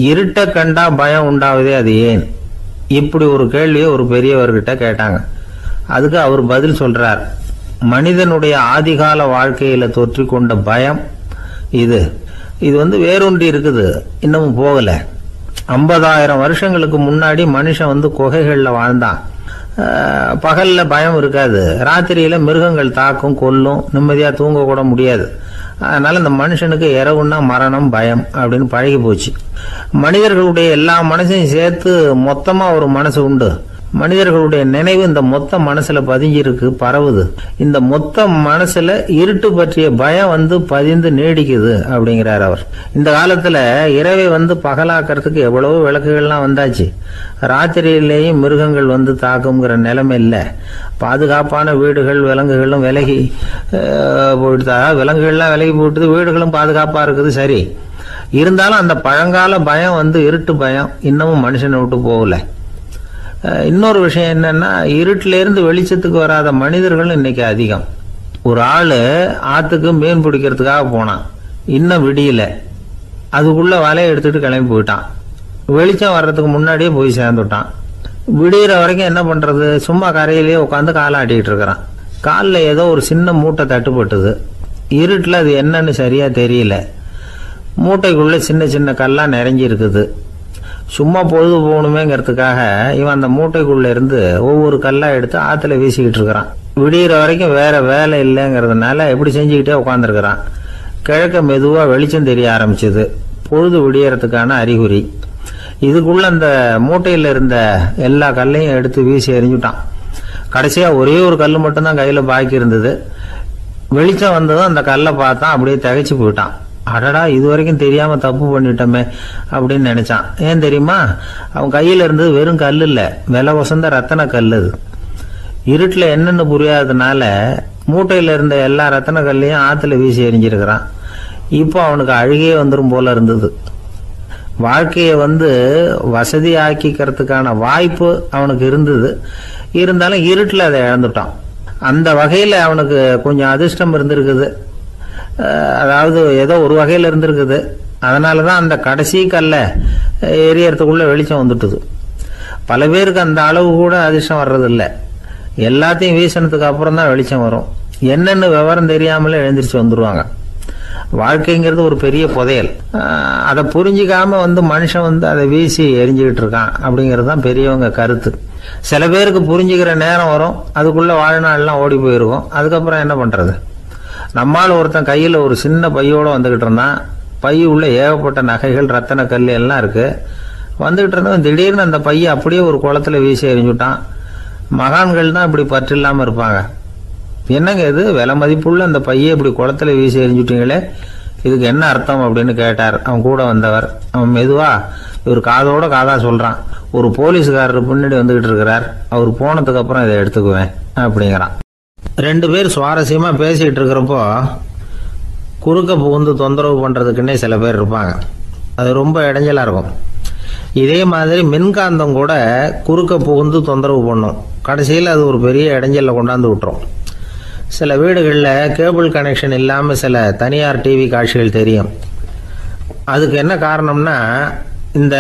இருட்ட கண்டா பயம் உண்டாவதே அது ஏன்? இப்படி ஒரு கேள்வியை ஒரு பெரியவர்கிட்ட கேட்டாங்க. அதுக்கு அவர் பதில் சொல்றார். மனிதனுடைய ஆதிகால வாழ்க்கையில தொற்றிக்கொண்ட பயம் இது இது வேரூன்றி இருக்குது, இன்னமும் போகல. 50,000 வருஷங்களுக்கு முன்னாடி மனுஷன் குகைகள்ல வாழ்ந்தான். பகல்ல பயம் இருக்காது, ராத்திரியில மிருகங்கள் தாக்கும், கொல்லும், நிம்மதியா தூங்க கூட முடியாது. அதனால இந்த மனுஷனுக்கு இரவுன்னா மரணம், பயம் அப்படின்னு பழகி போச்சு. மனிதர்களுடைய எல்லா மனசையும் சேர்த்து மொத்தமா ஒரு மனசு உண்டு. மனிதர்களுடைய நினைவு இந்த மொத்த மனசுல பதிஞ்சிருக்கு, பரவுது. இந்த மொத்த மனசுல இருட்டு பற்றிய பயம் பதிந்து நீடிக்குது அப்படிங்கிறார் அவர். இந்த காலத்துல இரவை பகலாக்கிறதுக்கு எவ்வளவோ விளக்குகள்லாம் வந்தாச்சு. ராத்திரியிலேயும் மிருகங்கள் தாக்குங்கிற நிலைமை இல்லை. பாதுகாப்பான வீடுகள், விலங்குகளும் விலகி போயிட்டு, விலங்குகள்லாம் விலகி போயிட்டு, வீடுகளும் பாதுகாப்பா இருக்குது. சரி, இருந்தாலும் அந்த பழங்கால பயம் இருட்டு பயம் இன்னமும் மனுஷனை விட்டு போகல. இன்னொரு விஷயம் என்னன்னா, இருட்டில இருந்து வெளிச்சத்துக்கு வராத மனிதர்கள் இன்னைக்கு அதிகம். ஒரு ஆளு ஆத்துக்கு மீன் பிடிக்கிறதுக்காக போனான், இன்னும் விடியல. அதுக்குள்ள வலையை எடுத்துட்டு கிளம்பி போயிட்டான். வெளிச்சம் வர்றதுக்கு முன்னாடியே போய் சேர்ந்துட்டான். விடிகிற வரைக்கும் என்ன பண்றது? சும்மா கரையிலேயே உட்காந்து காலாட்டிட்டு இருக்கிறான். காலில் ஏதோ ஒரு சின்ன மூட்டை தட்டுப்பட்டுது. இருட்டில் அது என்னன்னு சரியா தெரியல. மூட்டைக்குள்ள சின்ன சின்ன கல்லா நிறைஞ்சி இருக்குது. சும்மா பொழுது போகணுமேங்கிறதுக்காக இவன் அந்த மூட்டைக்குள்ள இருந்து ஒவ்வொரு கல்லா எடுத்து ஆத்துல வீசிக்கிட்டு இருக்கிறான். விடிகிற வரைக்கும் வேற வேலை இல்லைங்கிறதுனால எப்படி செஞ்சுக்கிட்டே உட்காந்துருக்கிறான். கிழக்க மெதுவா வெளிச்சம் தெரிய ஆரம்பிச்சது. பொழுது விடியறதுக்கான அறிகுறி. இதுக்குள்ள அந்த மூட்டையில இருந்த எல்லா கல்லையும் எடுத்து வீசி எறிஞ்சுட்டான். கடைசியா ஒரே ஒரு கல் மட்டும்தான் கையில பாக்கி இருந்தது. வெளிச்சம் வந்ததும் அந்த கல்லை பார்த்தான், அப்படியே திகைச்சு போயிட்டான். அடடா, இது வரைக்கும் தெரியாம தப்பு பண்ணிட்டோமே அப்படின்னு நினைச்சான். ஏன் தெரியுமா? அவன் கையில இருந்தது வெறும் கல் இல்ல, விலை வசந்த ரத்தன கல். அது இருட்டுல என்னன்னு புரியாததுனால மூட்டையில இருந்த எல்லா ரத்தன கல்லையும் ஆத்துல வீசி எறிஞ்சிருக்கிறான். இப்போ அவனுக்கு அழுகையே வந்துடும் போல இருந்தது. வாழ்க்கையை வசதி ஆக்கிக்கிறதுக்கான வாய்ப்பு அவனுக்கு இருந்தது. இருந்தாலும் இருட்டுல அதை இழந்துட்டான். அந்த வகையில அவனுக்கு கொஞ்சம் அதிர்ஷ்டம் இருந்திருக்குது. அதாவது ஏதோ ஒரு வகையில இருந்திருக்குது. அதனாலதான் அந்த கடைசி கல்ல எரியறதுக்குள்ள வெளிச்சம் வந்துட்டுது. பல பேருக்கு அந்த அளவு கூட அதிர்ஷ்டம் வர்றது இல்லை. எல்லாத்தையும் வீசினதுக்கு அப்புறம் தான் வெளிச்சம் வரும். என்னன்னு விவரம் தெரியாமலே எழுந்திரிச்சு வந்துருவாங்க. வாழ்க்கைங்கிறது ஒரு பெரிய புதையல். அதை புரிஞ்சிக்காம மனுஷன் அதை வீசி எரிஞ்சுக்கிட்டு இருக்கான் அப்படிங்கிறது தான் பெரியவங்க கருத்து. சில பேருக்கு புரிஞ்சுக்கிற நேரம் வரும், அதுக்குள்ள வாழ்நாள்லாம் ஓடி போயிருக்கும். அதுக்கப்புறம் என்ன பண்றது? நம்மால் ஒருத்தன் கையில ஒரு சின்ன பையோட வந்துகிட்டு இருந்தான். பை உள்ள ஏகப்பட்ட நகைகள், ரத்தன கல் எல்லாம் இருக்கு. வந்துகிட்டு இருந்தவன் திடீர்னு அந்த பையை அப்படியே ஒரு குளத்துல வீசி எறிஞ்சுட்டான். மகான்கள் தான் இப்படி பற்று இல்லாம இருப்பாங்க. என்னங்க இது, விலை மதிப்புள்ள அந்த பையை இப்படி குளத்துல வீசி எறிஞ்சுட்டீங்களே, இதுக்கு என்ன அர்த்தம் அப்படின்னு கேட்டார் அவன் கூட வந்தவர். அவன் மெதுவா இவர் காதோட காதா சொல்றான். ஒரு போலீஸ்காரர் பின்னாடி வந்துகிட்டு இருக்கிறார், அவர் போனதுக்கு அப்புறம் இதை எடுத்துக்குவேன் அப்படிங்கிறான். 2 பேர் சுவாரஸ்யமா பேசிட்டு இருக்கிறப்போ குறுக்க புகுந்து தொந்தரவு பண்றதுக்குன்னே சில பேர் இருப்பாங்க. அது ரொம்ப இடைஞ்சலா இருக்கும். இதே மாதிரி மின்காந்தம் கூட குறுக்க புகுந்து தொந்தரவு பண்ணும். கடைசியில் அது ஒரு பெரிய இடைஞ்சல கொண்டாந்து விட்டுரும். சில வீடுகளில் கேபிள் கனெக்ஷன் இல்லாமல் சில தனியார் டிவி காட்சிகள் தெரியும். அதுக்கு என்ன காரணம்னா இந்த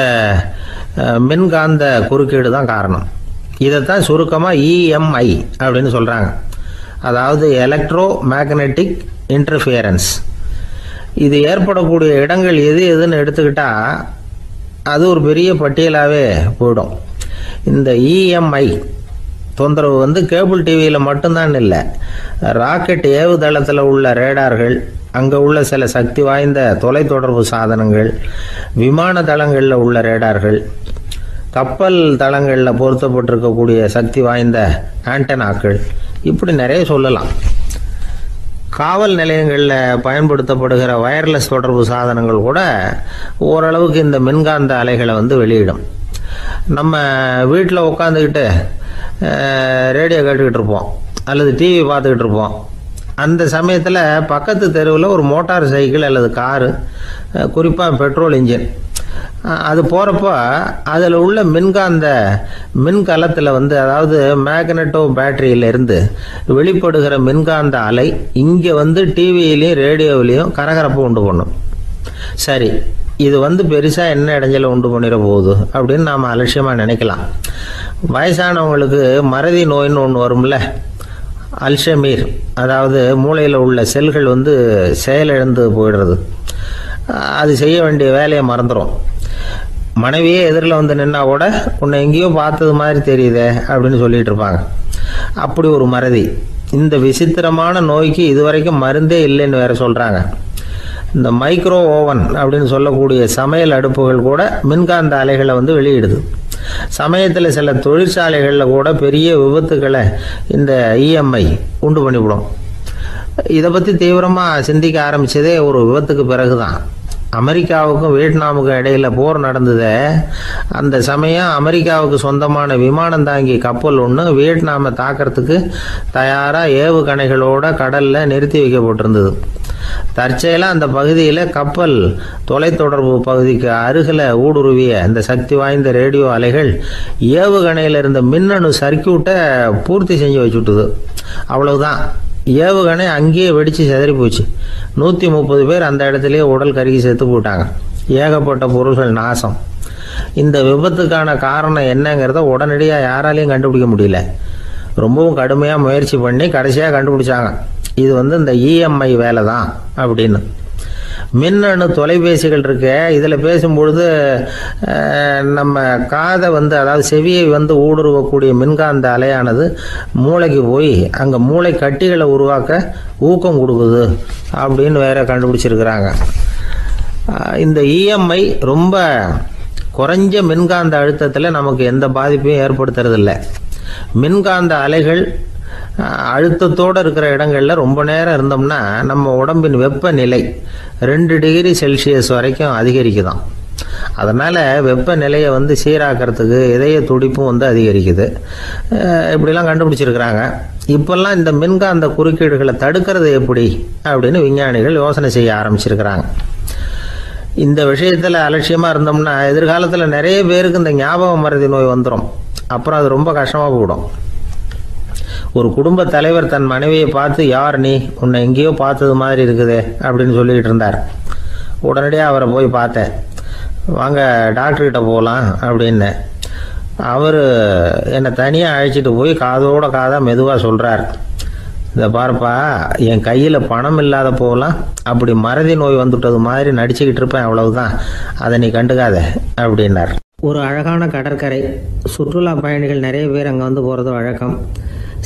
மின்காந்த குறுக்கீடு தான் காரணம். இதைத்தான் சுருக்கமாக இஎம்ஐ அப்படின்னு சொல்கிறாங்க. அதாவது எலக்ட்ரோ மேக்னெட்டிக் இன்டர்ஃபியரன்ஸ். இது ஏற்படக்கூடிய இடங்கள் எது எதுன்னு எடுத்துக்கிட்டா அது ஒரு பெரிய பட்டியலாகவே போயிடும். இந்த இஎம்ஐ தொந்தரவு கேபிள் டிவியில் மட்டும்தான் இல்லை, ராக்கெட் ஏவுதளத்தில் உள்ள ரேடார்கள், அங்கே உள்ள சில சக்தி வாய்ந்த தொலைத்தொடர்பு சாதனங்கள், விமான தளங்களில் உள்ள ரேடார்கள், கப்பல் தளங்களில் பொருத்தப்பட்டிருக்கக்கூடிய சக்தி வாய்ந்த ஆண்டனாக்கள், இப்படி நிறைய சொல்லலாம். காவல் நிலையங்களில் பயன்படுத்தப்படுகிற வயர்லெஸ் தொடர்பு சாதனங்கள் கூட ஓரளவுக்கு இந்த மின்காந்த அலைகளை வெளியிடும். நம்ம வீட்டில் உட்காந்துக்கிட்டு ரேடியோ கேட்டுக்கிட்டு இருப்போம் அல்லது டிவி பார்த்துக்கிட்டு இருப்போம். அந்த சமயத்தில் பக்கத்து தெருவில் ஒரு மோட்டார் சைக்கிள் அல்லது காரு, குறிப்பாக பெட்ரோல் இன்ஜின், அது போகிறப்போ அதில் உள்ள மின்கலத்தில் அதாவது மேக்னெட்டோ பேட்டரியிலிருந்து வெளிப்படுகிற மின்காந்த அலை இங்கே டிவியிலையும் ரேடியோவிலையும் கரகரப்பு உண்டு பண்ணும். சரி, இது பெருசாக என்ன இடைஞ்சலை உண்டு பண்ணிட போகுது அப்படின்னு நாம் அலட்சியமாக நினைக்கலாம். வயசானவங்களுக்கு மறதி நோயின்னு ஒன்று வரும்ல, அல்ஷமீர், அதாவது மூளையில் உள்ள செல்கள் செயலிழந்து போயிடுறது. அது செய்ய வேண்டிய வேலையை மறந்துடும். மனைவியே எதிரில் நின்னா கூட உன்னை எங்கேயோ பார்த்தது மாதிரி தெரியுதே அப்படின்னு சொல்லிட்டு இருப்பாங்க. அப்படி ஒரு மறதி. இந்த விசித்திரமான நோய்க்கு இதுவரைக்கும் மருந்தே இல்லைன்னு வேற சொல்கிறாங்க. இந்த மைக்ரோ ஓவன் அப்படின்னு சொல்லக்கூடிய சமையல் அடுப்புகள் கூட மின்காந்த அலைகளை வெளியிடுது. சமயத்தில் சில தொழிற்சாலைகளில் கூட பெரிய விபத்துக்களை இந்த இஎம்ஐ உண்டு பண்ணிவிடும். இதை பற்றி தீவிரமாக சிந்திக்க ஆரம்பித்ததே ஒரு விபத்துக்கு பிறகு தான். அமெரிக்காவுக்கும் வியட்நாமுக்கும் இடையில் போர் நடந்தது. அந்த சமயம் அமெரிக்காவுக்கு சொந்தமான விமானம் தாங்கி கப்பல் ஒன்று வியட்நாமை தாக்கிறதுக்கு தயாராக ஏவுகணைகளோட கடலில் நிறுத்தி வைக்கப்பட்டிருந்தது. தற்செயலாக அந்த பகுதியில் கப்பல் தொலைத்தொடர்பு பகுதிக்கு அருகில் ஊடுருவிய அந்த சக்தி வாய்ந்த ரேடியோ அலைகள் ஏவுகணையில் இருந்த மின்னணு சர்க்கியூட்டை பூர்த்தி செஞ்சு வச்சுட்டுது. அவ்வளவுதான், ஏவுகணை அங்கேயே வெடித்து சிதறி போச்சு. 130 பேர் அந்த இடத்துலயே உடல் கருகி செத்து போட்டாங்க. ஏகப்பட்ட பொருள்கள் நாசம். இந்த விபத்துக்கான காரணம் என்னங்கிறத உடனடியாக யாராலையும் கண்டுபிடிக்க முடியல. ரொம்பவும் கடுமையாக முயற்சி பண்ணி கடைசியாக கண்டுபிடிச்சாங்க. இது இந்த இஎம்ஐ வேலை தான் அப்படின்னு. மின்னணு தொலைபேசிகள் இருக்க, இதில் பேசும்பொழுது நம்ம காதை அதாவது செவியை ஊடுருவக்கூடிய மின்காந்த அலையானது மூளைக்கு போய் அங்கே மூளை கட்டிகளை உருவாக்க ஊக்கம் கொடுக்குது அப்படின்னு வேற கண்டுபிடிச்சிருக்கிறாங்க. இந்த இஎம்ஐ ரொம்ப குறைஞ்ச மின்காந்த அழுத்தத்தில் நமக்கு எந்த பாதிப்பையும் ஏற்படுத்துறதில்லை. மின்காந்த அலைகள் அழுத்தத்தோடு இருக்கிற இடங்களில் ரொம்ப நேரம் இருந்தோம்னா நம்ம உடம்பின் வெப்பநிலை 2 டிகிரி செல்சியஸ் வரைக்கும் அதிகரிக்குதாம். அதனால் வெப்பநிலையை சீராக்கிறதுக்கு இதய துடிப்பும் அதிகரிக்குது. இப்படிலாம் கண்டுபிடிச்சிருக்கிறாங்க. இப்போல்லாம் இந்த மின்காந்த குறுக்கீடுகளை தடுக்கிறது எப்படி அப்படின்னு விஞ்ஞானிகள் யோசனை செய்ய ஆரம்பிச்சிருக்கிறாங்க. இந்த விஷயத்தில் அலட்சியமாக இருந்தோம்னா எதிர்காலத்தில் நிறைய பேருக்கு இந்த ஞாபக மறதி நோய் வந்துடும். அப்புறம் அது ரொம்ப கஷ்டமாக போயிடும். ஒரு குடும்ப தலைவர் தன் மனைவியை பார்த்து, யார் நீ, உன்னை எங்கேயோ பார்த்தது மாதிரி இருக்குதே அப்படின்னு சொல்லிக்கிட்டு இருந்தார். உடனடியாக அவரை போய் பார்த்தேன். வாங்க டாக்டர்கிட்ட போகலாம் அப்படின்னு. அவர் என்னை தனியாக அழைச்சிட்டு போய் காதோட காதாக மெதுவாக சொல்கிறார், இதை பாருப்பா, என் கையில் பணம் இல்லாத போகலாம் அப்படி மறதி நோய் வந்துவிட்டது மாதிரி நடிச்சுக்கிட்டு இருப்பேன், அவ்வளவுதான், அதை நீ கண்டுக்காத அப்படின்னார். ஒரு அழகான கடற்கரை. சுற்றுலா பயணிகள் நிறைய பேர் அங்கே போகிறது வழக்கம்.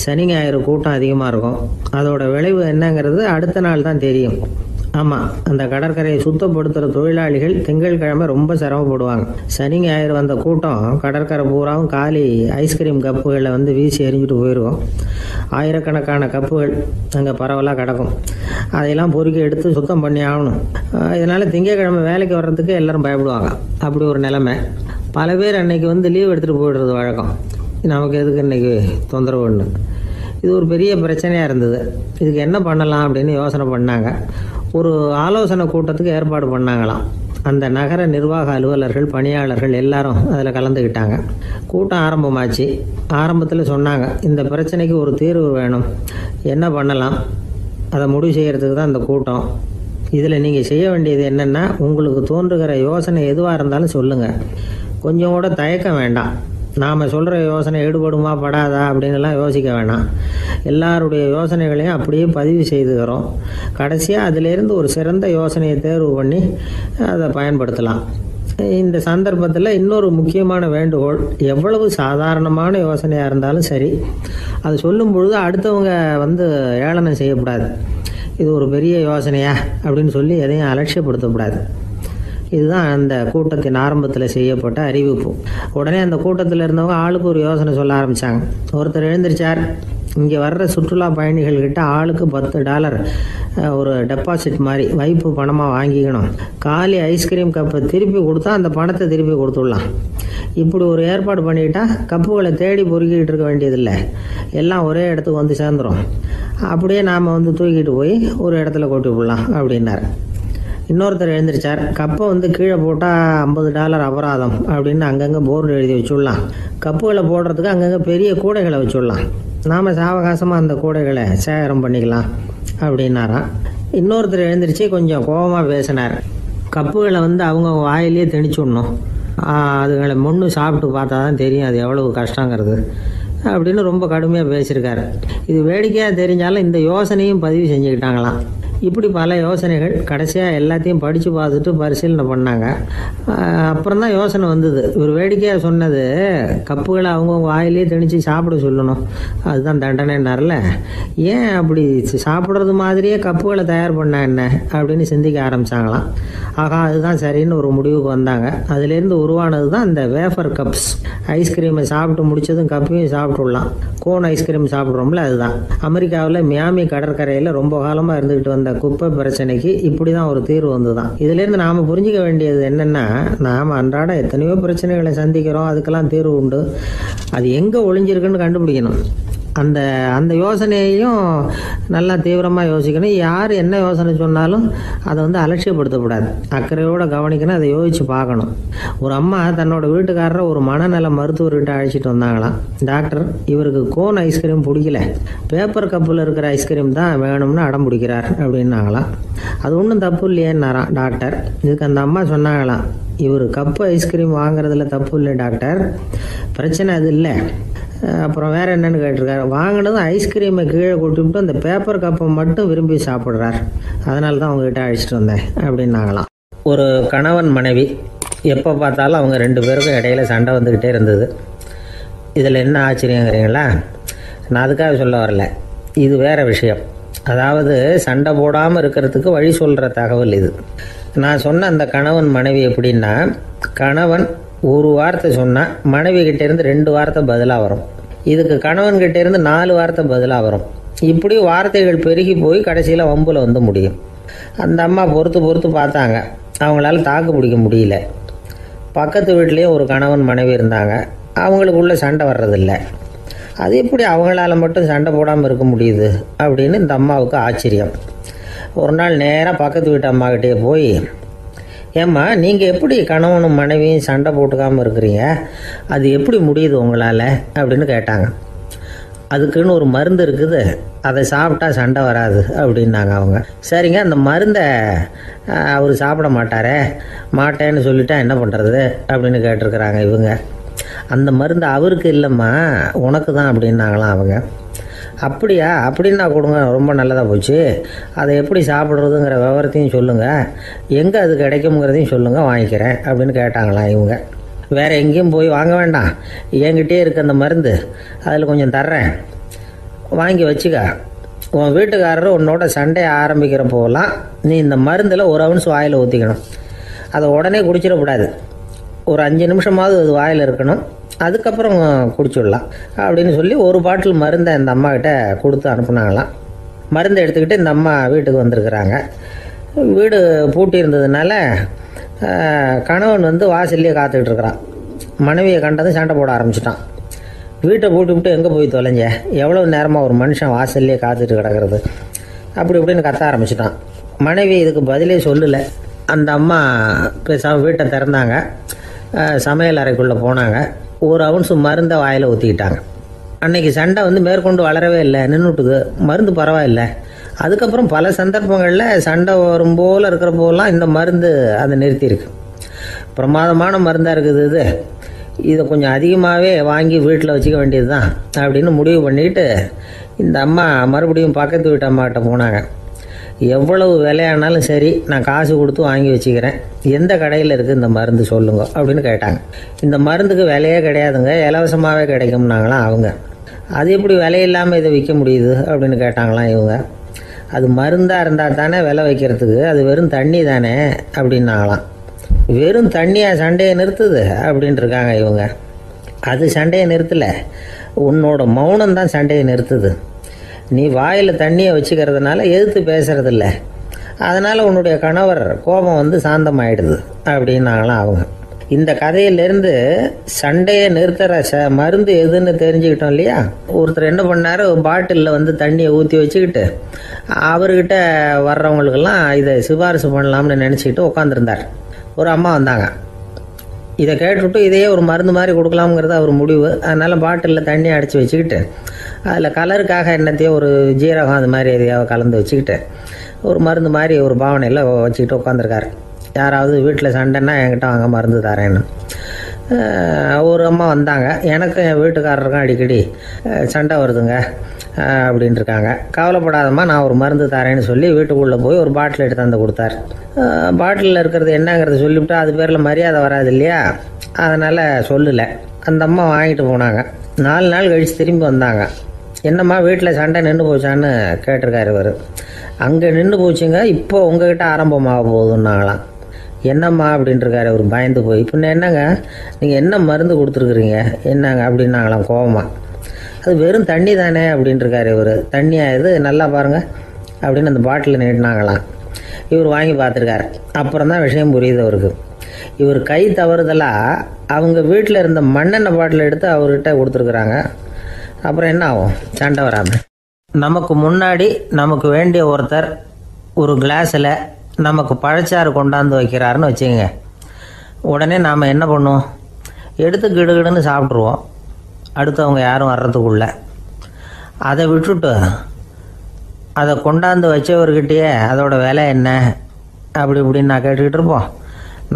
சனி ஞாயிறு கூட்டம் அதிகமாக இருக்கும். அதோட விளைவு என்னங்கிறது அடுத்த நாள் தான் தெரியும். ஆமாம், அந்த கடற்கரையை சுத்தப்படுத்துகிற தொழிலாளிகள் திங்கட்கிழமை ரொம்ப சிரமப்படுவாங்க. சனி ஞாயிறு வந்த கூட்டம் கடற்கரை பூராவும் காலி ஐஸ்கிரீம் கப்புகளை வீசி எறிஞ்சிட்டு போயிருக்கும். ஆயிரக்கணக்கான கப்புகள் அங்கே பரவலாக கிடக்கும். அதையெல்லாம் பொறுக்கி எடுத்து சுத்தம் பண்ணி ஆகணும். இதனால் திங்கட்கிழமை வேலைக்கு வர்றதுக்கு எல்லோரும் பயப்படுவாங்க. அப்படி ஒரு நிலைமை. பல பேர் அன்னைக்கு லீவ் எடுத்துகிட்டு போயிடுறது வழக்கம். நமக்கு எதுக்கு இன்றைக்கி தொந்தரவுன்னு. இது ஒரு பெரிய பிரச்சனையாக இருந்தது. இதுக்கு என்ன பண்ணலாம் அப்படின்னு யோசனை பண்ணாங்க. ஒரு ஆலோசனை கூட்டத்துக்கு ஏற்பாடு பண்ணாங்களாம். அந்த நகர நிர்வாக அலுவலர்கள், பணியாளர்கள் எல்லாரும் அதில் கலந்துக்கிட்டாங்க. கூட்டம் ஆரம்பமாச்சு. ஆரம்பத்தில் சொன்னாங்க, இந்த பிரச்சனைக்கு ஒரு தீர்வு வேணும், என்ன பண்ணலாம், அதை முடிவு செய்கிறதுக்கு தான் இந்த கூட்டம். இதில் நீங்கள் செய்ய வேண்டியது என்னென்னா, உங்களுக்கு தோன்றுகிற யோசனை எதுவாக இருந்தாலும் சொல்லுங்கள். கொஞ்சம் கூட தயக்கம் வேண்டாம். நாம் சொல்கிற யோசனை ஈடுபடுமா படாதா அப்படின்லாம் யோசிக்க வேணாம். எல்லாருடைய யோசனைகளையும் அப்படியே பதிவு செய்துக்கிறோம். கடைசியாக அதிலேருந்து ஒரு சிறந்த யோசனையை தேர்வு பண்ணி அதை பயன்படுத்தலாம். இந்த சந்தர்ப்பத்தில் இன்னொரு முக்கியமான வேண்டுகோள், எவ்வளவு சாதாரணமான யோசனையாக இருந்தாலும் சரி, அது சொல்லும் பொழுது அடுத்தவங்க ஏளனம் செய்யக்கூடாது. இது ஒரு பெரிய யோசனையா அப்படின்னு சொல்லி எதையும் அலட்சியப்படுத்தக்கூடாது. இதுதான் அந்த கூட்டத்தின் ஆரம்பத்தில் செய்யப்பட்ட அறிவிப்பு. உடனே அந்த கூட்டத்தில் இருந்தவங்க ஆளுக்கு ஒரு யோசனை சொல்ல ஆரம்பித்தாங்க. ஒருத்தர் எழுந்திருச்சார், இங்கே வர்ற சுற்றுலா பயணிகள்கிட்ட ஆளுக்கு $10 ஒரு டெபாசிட் மாதிரி வைப்பு பணமாக வாங்கிக்கணும். காலி ஐஸ்கிரீம் கப்பை திருப்பி கொடுத்தா அந்த பணத்தை திருப்பி கொடுத்துடலாம். இப்படி ஒரு ஏற்பாடு பண்ணிக்கிட்டா கப்புகளை தேடி பொறுக்கிட்டு இருக்க வேண்டியதில்லை, எல்லாம் ஒரே இடத்துக்கு சேர்ந்துடும். அப்படியே நாம் தூக்கிட்டு போய் ஒரு இடத்துல கொட்டி விடலாம் அப்படின்னார். இன்னொருத்தர் எழுந்திரிச்சார், கப்பை கீழே போட்டால் $50 அபராதம் அப்படின்னு அங்கங்கே போர்டு எழுதி வச்சுடலாம். கப்புகளை போடுறதுக்கு அங்கங்கே பெரிய கூடைகளை வச்சுடலாம். நாம் சாவகாசமாக அந்த கூடைகளை சேகரம் பண்ணிக்கலாம் அப்படின்னாராம். இன்னொருத்தர் எழுந்திரிச்சு கொஞ்சம் கோபமாக பேசினார். கப்புகளை வந்து அவங்க வாயிலே திணிச்சுடணும். அதுகளை முன்னு சாப்பிட்டு பார்த்தா தான் தெரியும் அது எவ்வளவு கஷ்டங்கிறது அப்படின்னு ரொம்ப கடுமையாக பேசியிருக்காரு. இது வேடிக்கையாக தெரிஞ்சாலும் இந்த யோசனையும் பதிவு செஞ்சுக்கிட்டாங்களாம். இப்படி பல யோசனைகள் கடைசியாக எல்லாத்தையும் படித்து பார்த்துட்டு பரிசீலனை பண்ணாங்க. அப்புறம் தான் யோசனை வந்தது. இவர் வேடிக்கையாக சொன்னது கப்புகளை அவங்கவுங்க வாயிலே திணிச்சு சாப்பிட சொல்லணும், அதுதான் தண்டனைன்னார்ல. ஏன் அப்படி சாப்பிட்றது மாதிரியே கப்புகளை தயார் பண்ண என்ன அப்படின்னு சிந்திக்க ஆரம்பித்தாங்களாம். ஆகா, அதுதான் சரின்னு ஒரு முடிவுக்கு வந்தாங்க. அதுலேருந்து உருவானது தான் இந்த வேஃபர் கப்ஸ். ஐஸ்கிரீமை சாப்பிட்டு முடிச்சதும் கப்பையும் சாப்பிட்டுடலாம். கோன் ஐஸ்கிரீம் சாப்பிட்றோம்ல, அதுதான். அமெரிக்காவில் மியாமி கடற்கரையில் ரொம்ப காலமாக இருந்துக்கிட்டு வந்த குப்பை பிரச்சனைக்கு இப்படி தான் ஒரு தீர்வு வந்துதான். இதுலேருந்து நாம் புரிஞ்சிக்க வேண்டியது என்னென்னா, நாம் அன்றாட எத்தனையோ பிரச்சனைகளை சந்திக்கிறோம், அதுக்கெல்லாம் தீர்வு உண்டு. அது எங்கே ஒளிஞ்சிருக்குன்னு கண்டுபிடிக்கணும். அந்த யோசனையையும் நல்லா தீவிரமாக யோசிக்கணும். யார் என்ன யோசனை சொன்னாலும் அதை வந்து அலட்சியப்படுத்தக்கூடாது, அக்கறையோடு கவனிக்கணும், அதை யோசித்து பார்க்கணும். ஒரு அம்மா தன்னோட வீட்டுக்காரரை ஒரு மனநல மருத்துவர்கிட்ட அழைச்சிட்டு வந்தாங்களாம். டாக்டர், இவருக்கு கோன் ஐஸ்கிரீம் பிடிக்கல, பேப்பர் கப்பில் இருக்கிற ஐஸ்கிரீம் தான் வேணும்னு அடம் பிடிக்கிறார் அப்படின்னாங்களாம். அது ஒன்றும் தப்பு இல்லையேன்னாராம் டாக்டர். இதுக்கு அந்த அம்மா சொன்னாங்களாம், இவர் கப்பு ஐஸ்கிரீம் வாங்குறதுல தப்பு இல்லை டாக்டர், பிரச்சனை அது இல்லை. அப்புறம் வேறு என்னென்னு கேட்டிருக்காரு. வாங்கினதும் ஐஸ்கிரீமை கீழே கொட்டிவிட்டு அந்த பேப்பர் கப்பை மட்டும் விரும்பி சாப்பிட்றார், அதனால தான் அவங்ககிட்ட அழைச்சிட்டு வந்தேன் அப்படின்னாங்களாம். ஒரு கணவன் மனைவி எப்போ பார்த்தாலும் அவங்க ரெண்டு பேருக்கும் இடையில சண்டை வந்துக்கிட்டே இருந்தது. இதில் என்ன ஆச்சரியங்கிறீங்களா? நான் அதுக்காக சொல்ல வரல, இது வேறு விஷயம். அதாவது சண்டை போடாமல் இருக்கிறதுக்கு வழி சொல்கிற தகவல் இது. நான் சொன்ன அந்த கணவன் மனைவி எப்படின்னா, கணவன் ஒரு வார்த்தை சொன்னால் மனைவி கிட்டேருந்து 2 வார்த்தை பதிலாக வரும். இதுக்கு கணவன்கிட்டேருந்து 4 வார்த்தை பதிலாக வரும். இப்படி வார்த்தைகள் பெருகி போய் கடைசியில் வம்பில் வந்து முடியும். அந்த அம்மா பொறுத்து பார்த்தாங்க, அவங்களால தாக்கு பிடிக்க முடியல. பக்கத்து வீட்லேயும் ஒரு கணவன் மனைவி இருந்தாங்க, அவங்களுக்குள்ள சண்டை வர்றதில்லை. அது எப்படி அவங்களால மட்டும் சண்டை போடாமல் இருக்க முடியுது அப்படின்னு இந்த அம்மாவுக்கு ஆச்சரியம். ஒரு நாள் நேராக பக்கத்து வீட்டு அம்மாக்கிட்டே போய், ஏம்மா, நீங்கள் எப்படி கணவனும் மனைவியும் சண்டை போட்டுக்காமல் இருக்கிறீங்க, அது எப்படி முடியுது உங்களால் அப்படின்னு கேட்டாங்க. அதுக்குன்னு ஒரு மருந்து இருக்குது, அதை சாப்பிட்டா சண்டை வராது அப்படின்னாங்க அவங்க. சரிங்க, அந்த மருந்தை அவர் சாப்பிட மாட்டேன்னு சொல்லிட்டா என்ன பண்ணுறது அப்படின்னு கேட்டிருக்கிறாங்க இவங்க. அந்த மருந்து அவருக்கு இல்லைம்மா, உனக்கு தான் அப்படின்னாங்களாம் அவங்க. அப்படியா, அப்படின்னா கொடுங்க, ரொம்ப நல்லதாக போச்சு. அதை எப்படி சாப்பிட்றதுங்கிற விவரத்தையும் சொல்லுங்கள், எங்கே அது கிடைக்குங்கிறதையும் சொல்லுங்கள், வாங்கிக்கிறேன் அப்படின்னு கேட்டாங்களாம் இவங்க. வேறு எங்கேயும் போய் வாங்க வேண்டாம், என்கிட்டே இருக்க அந்த மருந்து அதில் கொஞ்சம் தர்றேன், வாங்கி வச்சுக்க. உன் வீட்டுக்காரர் உன்னோட சண்டையை ஆரம்பிக்கிறப்போலாம் நீ இந்த மருந்தில் ஒரு அவுன்ஸ் வாயில் ஊற்றிக்கணும். அதை உடனே குடிச்சிடக்கூடாது, ஒரு 5 நிமிஷமாவது அது வாயில் இருக்கணும், அதுக்கப்புறம் குடிச்சுடலாம் அப்படின்னு சொல்லி ஒரு பாட்டில் மருந்தை இந்த அம்மாக்கிட்ட கொடுத்து அனுப்புனாங்களாம். மருந்தை எடுத்துக்கிட்டு இந்த அம்மா வீட்டுக்கு வந்திருக்கிறாங்க. வீடு பூட்டி இருந்ததுனால கணவன் வந்து வாசல்லையே காத்துக்கிட்டு இருக்கிறான். மனைவியை கண்டதும் சண்டை போட ஆரம்பிச்சிட்டான். வீட்டை பூட்டி விட்டு எங்கே போய் தொலைஞ்ச, எவ்வளோ நேரமாக ஒரு மனுஷன் வாசல்லையே காத்துட்டு கிடக்கிறது அப்படி இப்படின்னு கத்த ஆரம்பிச்சிட்டான். மனைவி இதுக்கு பதிலே சொல்லலை. அந்த அம்மா பேசாமல் வீட்டை திறந்தாங்க, சமையல் அறைக்குள்ளே போனாங்க, ஒரு அவுன்ஸ் மருந்தை வாயில் ஊற்றிக்கிட்டாங்க. அன்னைக்கு சண்டை வந்து மேற்கொண்டு வளரவே இல்லை, நின்றுட்டுது. மருந்து பரவாயில்லை. அதுக்கப்புறம் பல சந்தர்ப்பங்களில் சண்டை வரும் போல் இருக்கிற போலாம் இந்த மருந்து அதை நிறுத்தியிருக்கு. பிரமாதமான மருந்தாக இருக்குது இதை கொஞ்சம் அதிகமாகவே வாங்கி வீட்டில் வச்சுக்க வேண்டியது தான் அப்படின்னு முடிவு பண்ணிட்டு இந்த அம்மா மறுபடியும் பக்கத்து வீட்டு அம்மாக்கிட்ட போனாங்க. எவ்வளவு விலையானாலும் சரி, நான் காசு கொடுத்து வாங்கி வச்சுக்கிறேன், எந்த கடையில் இருக்குது இந்த மருந்து சொல்லுங்க அப்படின்னு கேட்டாங்க. இந்த மருந்துக்கு விலையே கிடையாதுங்க, இலவசமாகவே கிடைக்கும்னாங்களாம் அவங்க. அது எப்படி விலையில்லாமல் இதை விற்க முடியுது அப்படின்னு கேட்டாங்களாம் இவங்க. அது மருந்தாக இருந்தால் தானே விலை வைக்கிறதுக்கு, அது வெறும் தண்ணி தானே அப்படின்னாங்களாம். வெறும் தண்ணியாக சண்டையை நிறுத்துது அப்படின்ட்டு இருக்காங்க இவங்க. அது சண்டையை நிறுத்தலை, உன்னோட மௌனம் தான் சண்டையை நிறுத்துது. நீ வாயில் தண்ணியை வச்சுக்கிறதுனால எதிர்த்து பேசுறதில்ல, அதனால் உன்னுடைய கணவர் கோபம் வந்து சாந்தமாயிடுது அப்படின்னாங்களாம் அவங்க. இந்த கதையிலேருந்து சண்டையை நிறுத்துகிற மருந்து எதுன்னு தெரிஞ்சுக்கிட்டோம் இல்லையா. ஒருத்தர் என்ன பண்ணார், பாட்டிலில் வந்து தண்ணியை ஊற்றி வச்சுக்கிட்டு அவர்கிட்ட வர்றவங்களுக்கெல்லாம் இதை சிபாரிசு பண்ணலாம்னு நினச்சிக்கிட்டு உட்காந்துருந்தார். ஒரு அம்மா வந்தாங்க, இதை கேட்டுவிட்டு இதையே ஒரு மருந்து மாதிரி கொடுக்கலாம்ங்கிறது அவர் முடிவு. அதனால் பாட்டிலில் தண்ணி அடைச்சி வச்சுக்கிட்டு அதில் கலருக்காக என்னத்தையோ ஒரு ஜீரகம் அது மாதிரி எதையாவது கலந்து வச்சுக்கிட்டு ஒரு மருந்து மாதிரி ஒரு பாவனையில் வச்சுக்கிட்டு உட்காந்துருக்காரு. யாராவது வீட்டில் சண்டைன்னா என்கிட்ட வாங்க மருந்து தரேன்னு. ஒரு அம்மா வந்தாங்க, எனக்கும் என் வீட்டுக்காரருக்கும் அடிக்கடி சண்டை வருதுங்க அப்படின்ட்டு இருக்காங்க. கவலைப்படாதம்மா, நான் ஒரு மருந்து தரேன்னு சொல்லி வீட்டுக்குள்ளே போய் ஒரு பாட்டில் எடுத்து வந்து கொடுத்தார். பாட்டிலில் இருக்கிறது என்னங்கிறத சொல்லிவிட்டு அது பேரில் மரியாதை வராது இல்லையா, அதனால் சொல்லலை. அந்த அம்மா வாங்கிட்டு போனாங்க. 4 நாள் கழித்து திரும்பி வந்தாங்க. என்னம்மா வீட்டில் சண்டை நின்று போச்சான்னு கேட்டிருக்காரு இவர். அங்கே நின்று போச்சுங்க, இப்போ உங்ககிட்ட ஆரம்பமாக போகுதுன்னாங்களாம். என்னம்மா அப்படின்ட்டுருக்காரு இவர் பயந்து போய். பின்ன என்னங்க, நீங்கள் என்ன மருந்து கொடுத்துருக்குறீங்க என்னங்க அப்படின்னாங்களாம் கோவமாக. அது வெறும் தண்ணி தானே அப்படின்ட்டுருக்காரு இவர். தண்ணியா இது, நல்லா பாருங்கள் அப்படின்னு அந்த பாட்டில் நீட்டினாங்களாம். இவர் வாங்கி பார்த்துருக்காரு. அப்புறம் தான் விஷயம் புரியுது அவருக்கு. இவர் கை தவறுதலாக அவங்க வீட்டில் இருந்த மண்ணெண்ணெய் பாட்டில் எடுத்து அவர்கிட்ட கொடுத்துருக்குறாங்க. அப்புறம் என்ன ஆகும், சண்டை வராமல். நமக்கு முன்னாடி நமக்கு வேண்டிய ஒருத்தர் ஒரு கிளாஸில் நமக்கு பழச்சாறு கொண்டாந்து வைக்கிறாருன்னு வச்சுக்கோங்க. உடனே நாம் என்ன பண்ணுவோம், எடுத்து கிடுகிடுன்னு சாப்பிட்ருவோம் அடுத்தவங்க யாரும் வர்றதுக்குள்ள. அதை விட்டுட்டு அதை கொண்டாந்து வச்சவர்கிட்டயே அதோட விலை என்ன அப்படி இப்படின்னு நான் கேட்டுக்கிட்டு இருப்போம்.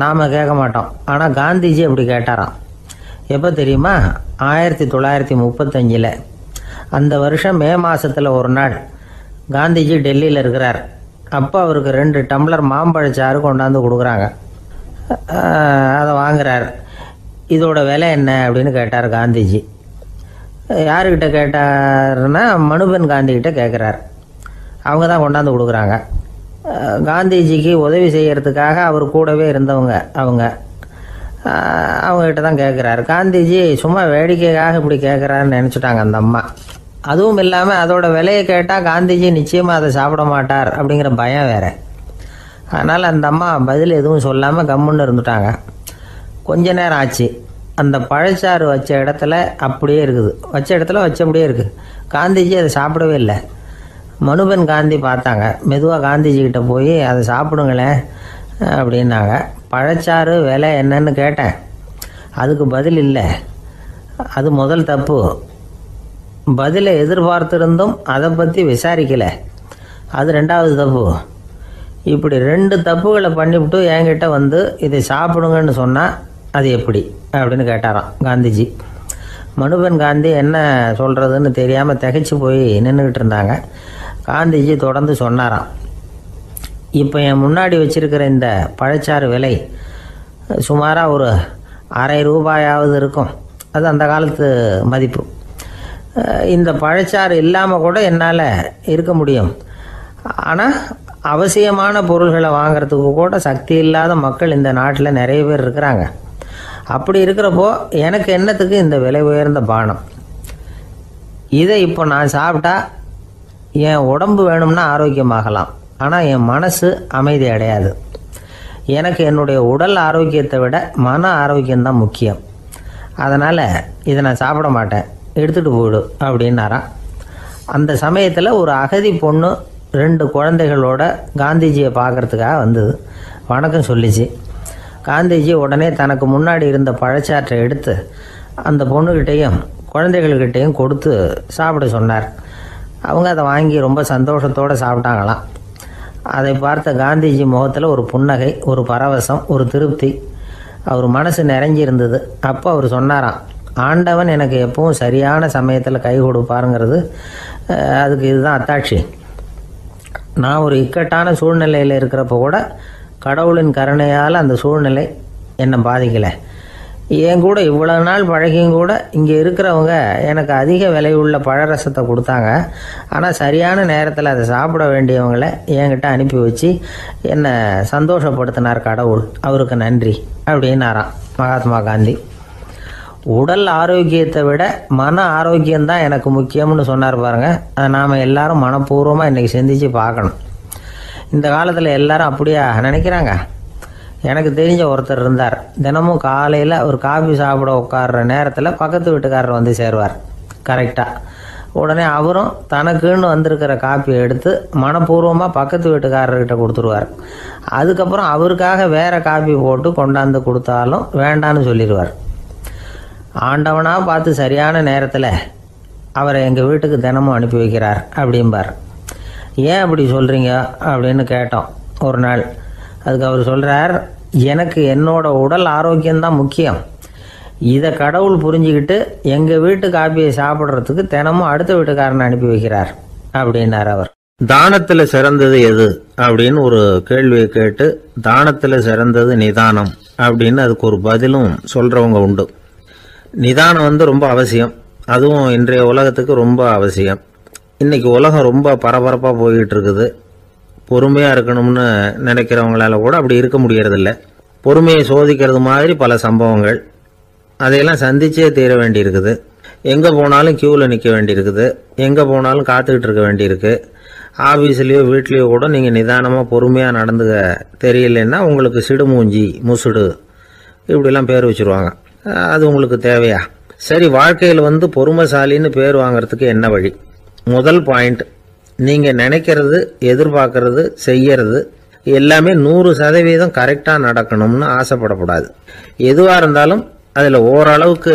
நாம் கேட்க மாட்டோம். ஆனால் காந்திஜி அப்படி கேட்டாராம். எப்போ தெரியுமா, 1935. அந்த வருஷம் மே மாதத்தில் ஒரு நாள் காந்திஜி டெல்லியில் இருக்கிறார். அப்போ அவருக்கு 2 டம்ளர் மாம்பழச்சாறு கொண்டாந்து கொடுக்குறாங்க. அதை வாங்குறார். இதோட விலை என்ன அப்படின்னு கேட்டார் காந்திஜி. யாருக்கிட்ட கேட்டாருன்னா மனுபென் காந்திகிட்ட கேட்குறார். அவங்க தான் கொண்டாந்து கொடுக்குறாங்க. காந்திஜிக்கு உதவி செய்கிறதுக்காக அவர் கூடவே இருந்தவங்க அவங்ககிட்ட தான் கேட்குறாரு. காந்திஜி சும்மா வேடிக்கைக்காக இப்படி கேட்குறாருன்னு நினச்சிட்டாங்க அந்த அம்மா. அதுவும் இல்லாமல் அதோட விலையை கேட்டால் காந்திஜி நிச்சயமாக அதை சாப்பிட மாட்டார் அப்படிங்கிற பயம் வேறு. அதனால் அந்த அம்மா பதில் எதுவும் சொல்லாமல் கம்முன்னு இருந்துட்டாங்க. கொஞ்ச நேரம் ஆச்சு. அந்த பழச்சாறு வச்ச இடத்துல அப்படியே இருக்குது, வச்சபடியே இருக்குது. காந்திஜி அதை சாப்பிடவே இல்லை. மனுபென் காந்தி பார்த்தாங்க. மெதுவாக காந்திஜிக்கிட்ட போய் அதை சாப்பிடுங்களேன் அப்படின்னாங்க. பழச்சாறு விலை என்னன்னு கேட்டேன், அதுக்கு பதில் இல்லை. அது முதல் தப்பு. பதிலை எதிர்பார்த்திருந்தும் அதை பற்றி விசாரிக்கலை, அது 2வது தப்பு. இப்படி 2 தப்புகளை பண்ணிவிட்டு என்கிட்ட வந்து இதை சாப்பிடுங்கன்னு சொன்னால் அது எப்படி அப்படின்னு கேட்டாராம் காந்திஜி. மனுபென் காந்தி என்ன சொல்கிறதுன்னு தெரியாமல் திகைச்சு போய் நின்றுக்கிட்டு இருந்தாங்க. காந்திஜி தொடர்ந்து சொன்னாராம், இப்போ என் முன்னாடி வச்சிருக்கிற இந்த பழச்சாறு விலை சுமாராக ஒரு ₹1/2 இருக்கும். அது அந்த காலத்து மதிப்பு. இந்த பழச்சாறு இல்லாமல் கூட என்னால் இருக்க முடியும். ஆனால் அவசியமான பொருள்களை வாங்கிறதுக்கு கூட சக்தி இல்லாத மக்கள் இந்த நாட்டில் நிறைய பேர் இருக்கிறாங்க. அப்படி இருக்கிறப்போ எனக்கு என்னத்துக்கு இந்த விலை உயர்ந்த பானம்? இதை இப்போ நான் சாப்பிட்டா என் உடம்பு வேணும்னா ஆரோக்கியமாகலாம், ஆனால் என் மனசு அமைதி அடையாது. எனக்கு என்னுடைய உடல் ஆரோக்கியத்தை விட மன ஆரோக்கியம்தான் முக்கியம். அதனால் இதை நான் சாப்பிட மாட்டேன், எடுத்துகிட்டு போயிடு அப்படின்னாராம். அந்த சமயத்தில் ஒரு அகதி பொண்ணு 2 குழந்தைகளோட காந்திஜியை பார்க்குறதுக்காக வந்தது. வணக்கம் சொல்லிச்சு. காந்திஜி உடனே தனக்கு முன்னாடி இருந்த பழச்சாற்றை எடுத்து அந்த பொண்ணுக்கிட்டையும் குழந்தைகள்கிட்டையும் கொடுத்து சாப்பிட சொன்னார். அவங்க அதை வாங்கி ரொம்ப சந்தோஷத்தோடு சாப்பிட்டாங்களாம். அதை பார்த்த காந்திஜி முகத்தில் ஒரு புன்னகை, ஒரு பரவசம், ஒரு திருப்தி. அவர் மனசு நிறைஞ்சி இருந்தது. அப்போ அவர் சொன்னாராம், ஆண்டவன் எனக்கு எப்பவும் சரியான சமயத்தில் கை கொடுப்பாருங்கிறது அதுக்கு இதுதான் அத்தாட்சி. நான் ஒரு இக்கட்டான சூழ்நிலையில் இருக்கிறப்ப கூட கடவுளின் கருணையால் அந்த சூழ்நிலை என்னை பாதிக்கலை. என் கூட இவ்வளோ நாள் பழகியும் கூட இங்கே இருக்கிறவங்க எனக்கு அதிக விலையுள்ள பழரசத்தை கொடுத்தாங்க. ஆனால் சரியான நேரத்தில் அதை சாப்பிட வேண்டியவங்களை என்கிட்ட அனுப்பி வச்சு என்னை சந்தோஷப்படுத்தினார் கடவுள், அவருக்கு நன்றி அப்படின்னாராம் மகாத்மா காந்தி. உடல் ஆரோக்கியத்தை விட மன ஆரோக்கியம்தான் எனக்கு முக்கியம்னு சொன்னார் பாருங்க. அதை நாம் எல்லாரும் மனப்பூர்வமாக இன்றைக்கி சிந்திச்சு பார்க்கணும். இந்த காலத்தில் எல்லாரும் அப்படியா நினைக்கிறாங்க? எனக்கு தெரிஞ்ச ஒருத்தர் இருந்தார். தினமும் காலையில் ஒரு காஃபி சாப்பிட உட்கார்ற நேரத்தில் பக்கத்து வீட்டுக்காரர் வந்து சேருவார் கரெக்டாக. உடனே அவரும் தனக்குன்னு வந்திருக்கிற காப்பியை எடுத்து மனப்பூர்வமாக பக்கத்து வீட்டுக்காரர்கிட்ட கொடுத்துருவார். அதுக்கப்புறம் அவருக்காக வேறு காப்பி போட்டு கொண்டாந்து கொடுத்தாலும் வேண்டான்னு சொல்லிடுவார். ஆண்டவனாக பார்த்து சரியான நேரத்தில் அவரை எங்கள் வீட்டுக்கு தினமும் அனுப்பி வைக்கிறார் அப்படிம்பார். ஏன் அப்படி சொல்கிறீங்க அப்படின்னு கேட்டோம் ஒரு நாள். அதுக்கு அவர் சொல்கிறார், எனக்கு என்னோட உடல் ஆரோக்கியம்தான் முக்கியம். இதை கடவுள் புரிஞ்சுக்கிட்டு எங்கள் வீட்டு காப்பியை சாப்பிட்றதுக்கு தினமும் அடுத்த வீட்டுக்காரனை அனுப்பி வைக்கிறார் அப்படின்னார் அவர். தானத்துல சிறந்தது எது அப்படின்னு ஒரு கேள்வியை கேட்டு, தானத்துல சிறந்தது நிதானம் அப்படின்னு அதுக்கு ஒரு பதிலும் சொல்றவங்க உண்டு. நிதானம் ரொம்ப அவசியம். அதுவும் இன்றைய உலகத்துக்கு ரொம்ப அவசியம். இன்னைக்கு உலகம் ரொம்ப பரபரப்பாக போய்கிட்டு இருக்குது. பொறுமையாக இருக்கணும்னு நினைக்கிறவங்களால கூட அப்படி இருக்க முடியறதில்ல. பொறுமையை சோதிக்கிறது மாதிரி பல சம்பவங்கள், அதையெல்லாம் சந்திச்சே தீர வேண்டியிருக்குது. எங்கே போனாலும் க்யூவில் நிற்க வேண்டியிருக்குது. எங்கே போனாலும் காத்துக்கிட்டு இருக்க வேண்டியிருக்கு. ஆஃபீஸ்லேயோ வீட்லேயோ கூட நீங்கள் நிதானமாக பொறுமையாக நடந்துக்க தெரியலன்னா உங்களுக்கு சிடுமூஞ்சி, முசுடு இப்படிலாம் பேர் வச்சுருவாங்க. அது உங்களுக்கு தேவையா? சரி, வாழ்க்கையில் பொறுமைசாலின்னு பேர் வாங்கிறதுக்கு என்ன வழி? முதல் பாயிண்ட், நீங்கள் நினைக்கிறது, எதிர்பார்க்கறது, செய்யறது எல்லாமே 100% கரெக்டாக நடக்கணும்னு ஆசைப்படக்கூடாது. எதுவாக இருந்தாலும் அதில் ஓரளவுக்கு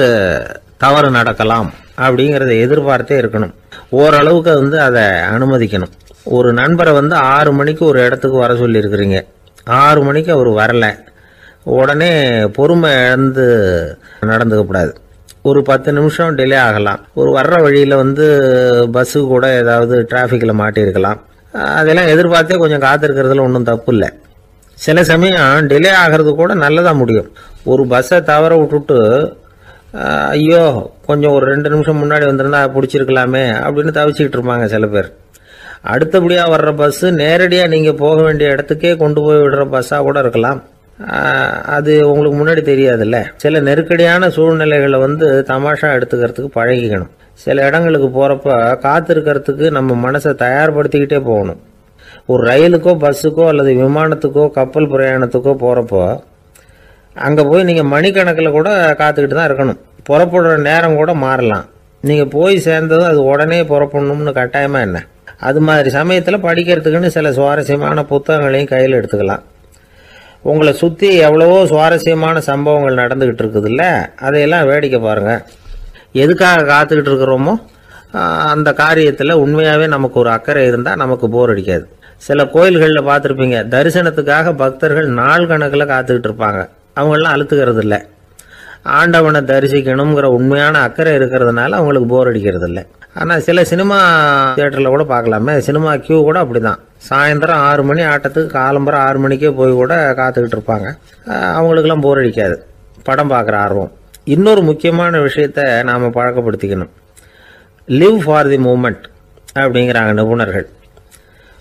தவறு நடக்கலாம் அப்படிங்கிறத எதிர்பார்த்தே இருக்கணும். ஓரளவுக்கு அதை அனுமதிக்கணும். ஒரு நண்பரை 6 மணிக்கு ஒரு இடத்துக்கு வர சொல்லியிருக்கிறீங்க. 6 மணிக்கு அவர் வரல, உடனே பொறுமை இழந்து நடந்துக்கக்கூடாது. ஒரு 10 நிமிஷம் டிலே ஆகலாம். ஒரு வர்ற வழியில் பஸ்ஸு கூட ஏதாவது டிராஃபிக்கில் மாட்டியிருக்கலாம். அதெல்லாம் எதிர்பார்த்தே கொஞ்சம் காத்திருக்கிறதுல ஒன்றும் தப்பு இல்லை. சில சமயம் டிலே ஆகிறது கூட நல்லதாக முடியும். ஒரு பஸ்ஸை தவற விட்டுட்டு, ஐயோ கொஞ்சம் ஒரு 2 நிமிஷம் முன்னாடி வந்திருந்தா பிடிச்சிருக்கலாமே அப்படின்னு தவிச்சிக்கிட்டு இருப்பாங்க சில பேர். அடுத்தபடியாக வர்ற பஸ்ஸு நேரடியாக நீங்கள் போக வேண்டிய இடத்துக்கே கொண்டு போய் விடுற பஸ்ஸாக கூட இருக்கலாம். அது உங்களுக்கு முன்னாடி தெரியாதுல்ல. சில நெருக்கடியான சூழ்நிலைகளை தமாஷா எடுத்துக்கிறதுக்கு பழகிக்கணும். சில இடங்களுக்கு போகிறப்ப காத்திருக்கிறதுக்கு நம்ம மனசை தயார்படுத்திக்கிட்டே போகணும். ஒரு ரயிலுக்கோ பஸ்ஸுக்கோ அல்லது விமானத்துக்கோ கப்பல் பிரயாணத்துக்கோ போகிறப்போ அங்கே போய் நீங்கள் மணிக்கணக்கில் கூட காத்துக்கிட்டு தான் இருக்கணும். புறப்படுற நேரம் கூட மாறலாம். நீங்கள் போய் சேர்ந்ததும் அது உடனே புறப்படணும்னு கட்டாயமாக என்ன? அது மாதிரி சமயத்தில் படிக்கிறதுக்குன்னு சில சுவாரஸ்யமான புத்தகங்களையும் கையில் எடுத்துக்கலாம். உங்களை சுற்றி எவ்வளவோ சுவாரஸ்யமான சம்பவங்கள் நடந்துக்கிட்டு இருக்குதுல்ல, அதையெல்லாம் வேடிக்கை பாருங்கள். எதுக்காக காத்துக்கிட்டு இருக்கிறோமோ அந்த காரியத்தில் உண்மையாகவே நமக்கு ஒரு அக்கறை இருந்தால் நமக்கு போர் அடிக்காது. சில கோயில்களில் பார்த்துருப்பீங்க, தரிசனத்துக்காக பக்தர்கள் நாள் கணக்கில் காத்துக்கிட்டு இருப்பாங்க. அவங்களெலாம் அழுத்துக்கிறது இல்லை. ஆண்டவனை தரிசிக்கணுங்கிற உண்மையான அக்கறை இருக்கிறதுனால அவங்களுக்கு போர் அடிக்கிறது இல்லை. ஆனால் சில சினிமா தியேட்டரில் கூட பார்க்கலாமே, சினிமா கியூ கூட அப்படி தான். சாயந்தரம் 6 மணி ஆட்டத்துக்கு காலம்பரம் 6 மணிக்கே போய் கூட காத்துக்கிட்டு இருப்பாங்க. அவங்களுக்கெல்லாம் போர் அடிக்காது, படம் பார்க்குற ஆர்வம். இன்னொரு முக்கியமான விஷயத்தை நாம் பழக்கப்படுத்திக்கணும். லிவ் ஃபார் தி மூமெண்ட் அப்படிங்கிறாங்க நிபுணர்கள்.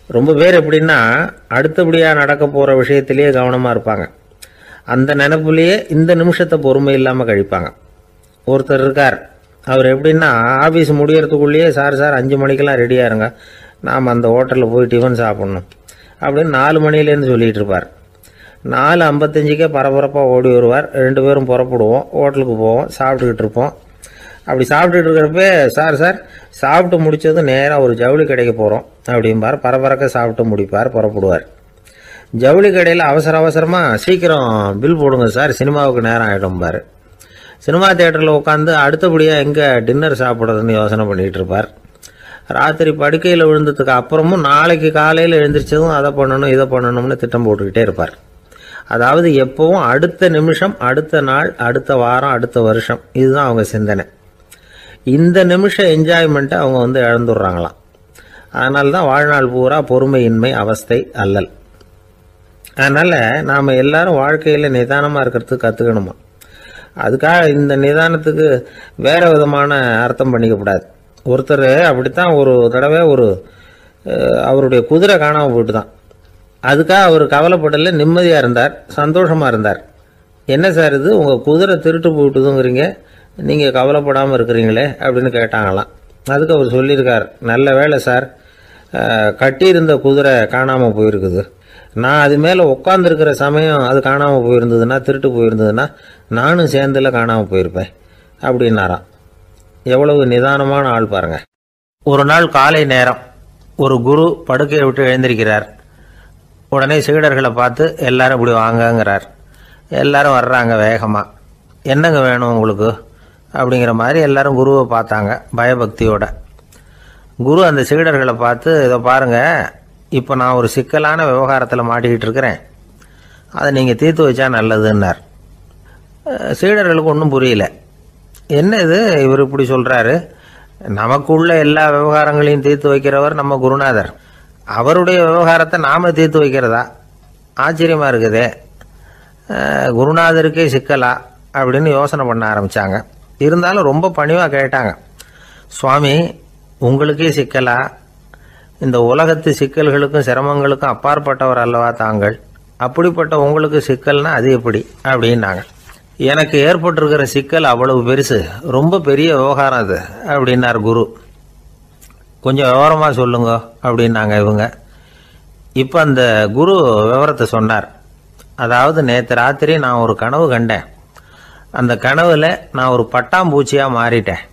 ரொம்ப பேர் எப்படின்னா அடுத்தபடியாக நடக்க போகிற விஷயத்திலேயே கவனமாக இருப்பாங்க. அந்த நினைப்புலேயே இந்த நிமிஷத்தை பொறுமை இல்லாமல் கழிப்பாங்க. ஒருத்தர் இருக்கார், அவர் எப்படின்னா ஆஃபீஸ் முடியறதுக்குள்ளேயே சார் 5 மணிக்கெல்லாம் ரெடியாக இருங்க, நாம் அந்த ஹோட்டலில் போய் டிஃபன் சாப்பிட்ணும் அப்படின்னு 4 மணிலேருந்து சொல்லிகிட்டு இருப்பார். 4:55 பரபரப்பாக ஓடி வருவார். 2 பேரும் புறப்படுவோம், ஹோட்டலுக்கு போவோம், சாப்பிட்டுக்கிட்டு இருப்போம். அப்படி சாப்பிட்டுட்டு இருக்கிறப்ப சார் சாப்பிட்டு முடித்ததும் நேராக ஒரு ஜவுளி கடைக்கு போகிறோம் அப்படிம்பார். பரபரக்க சாப்பிட்டு முடிப்பார், புறப்படுவார். ஜவுளி கடையில் அவசரமாக சீக்கிரம் பில் போடுங்க சார், சினிமாவுக்கு நேரம் ஆகிடும்பார். சினிமா தியேட்டரில் உட்காந்து அடுத்தபடியாக எங்கே டின்னர் சாப்பிட்றதுன்னு யோசனை பண்ணிகிட்டு இருப்பார். ராத்திரி படுக்கையில் விழுந்ததுக்கு அப்புறமும் நாளைக்கு காலையில் எழுந்திரிச்சதும் அதை பண்ணணும் இதை பண்ணணும்னு திட்டம் போட்டுக்கிட்டே இருப்பார். அதாவது எப்பவும் அடுத்த நிமிஷம், அடுத்த நாள், அடுத்த வாரம், அடுத்த வருஷம், இதுதான் அவங்க சிந்தனை. இந்த நிமிஷம் என்ஜாய்மெண்ட்டை அவங்க இழந்துடுறாங்களாம். அதனால தான் வாழ்நாள் பூரா பொறுமையின்மை, அவஸ்தை, அல்லல். அதனால் நாம் எல்லாரும் வாழ்க்கையில் நிதானமாக இருக்கிறதுக்கு கற்றுக்கணுமா. அதுக்காக இந்த நிதானத்துக்கு வேறு விதமான அர்த்தம் பண்ணிக்கக்கூடாது. ஒருத்தர் அப்படித்தான் ஒரு தடவை அவருடைய குதிரை காணாமல் போயிட்டு தான். அதுக்காக அவர் கவலைப்படல, நிம்மதியாக இருந்தார், சந்தோஷமாக இருந்தார். என்ன சார் இது, உங்கள் குதிரை திருட்டு போயிட்டுதுங்கிறீங்க, நீங்கள் கவலைப்படாமல் இருக்கிறீங்களே அப்படின்னு கேட்டாங்களாம். அதுக்கு அவர் சொல்லியிருக்கார், நல்ல வேலை சார், கட்டியிருந்த குதிரை காணாமல் போயிருக்குது. நான் அது மேலே உட்காந்துருக்கிற சமயம் அது காணாமல் போயிருந்ததுன்னா, திருட்டு போயிருந்ததுன்னா நானும் சேர்ந்துல காணாமல் போயிருப்பேன் அப்படின்னாராம். எவ்வளவு நிதானமான ஆள் பாருங்க. ஒரு நாள் காலை நேரம் ஒரு குரு படுக்கையை விட்டு எழுந்திருக்கிறார். உடனே சீடர்களை பார்த்து எல்லாரும் இப்படி வாங்கங்கிறார். எல்லாரும் வர்றாங்க வேகமாக. என்னங்க வேணும் உங்களுக்கு அப்படிங்கிற மாதிரி எல்லாரும் குருவை பார்த்தாங்க பயபக்தியோட. குரு அந்த சீடர்களை பார்த்து, இதை பாருங்க, இப்போ நான் ஒரு சிக்கலான விவகாரத்தில் மாட்டிக்கிட்டு இருக்கிறேன். அதை நீங்கள் தீர்த்து வச்சா நல்லதுன்னார். சீடர்களுக்கு ஒன்றும் புரியல. என்ன இது இவர் இப்படி சொல்கிறாரு, நமக்குள்ள எல்லா விவகாரங்களையும் தீர்த்து வைக்கிறவர் நம்ம குருநாதர், அவருடைய விவகாரத்தை நாம் தீர்த்து வைக்கிறதா, ஆச்சரியமாக இருக்குதே, குருநாதருக்கே சிக்கலா அப்படின்னு யோசனை பண்ண ஆரம்பித்தாங்க. இருந்தாலும் ரொம்ப பணிவாக கேட்டாங்க, சுவாமி உங்களுக்கே சிக்கலா, இந்த உலகத்து சிக்கல்களுக்கும் சிரமங்களுக்கும் அப்பாற்பட்டவர் அல்லவா தாங்கள், அப்படிப்பட்ட உங்களுக்கு சிக்கல்னா அது எப்படி அப்படின்னாங்க. எனக்கு ஏற்பட்டிருக்கிற சிக்கல் அவ்வளவு பெருசு, ரொம்ப பெரிய விவகாரம் அது அப்படின்னார் குரு. கொஞ்சம் விவரமாக சொல்லுங்க அப்படின்னாங்க இவங்க. இப்போ அந்த குரு விவரத்தை சொன்னார். அதாவது நேற்று ராத்திரி நான் ஒரு கனவு கண்டேன். அந்த கனவில் நான் ஒரு பட்டாம்பூச்சியாக மாறிட்டேன்.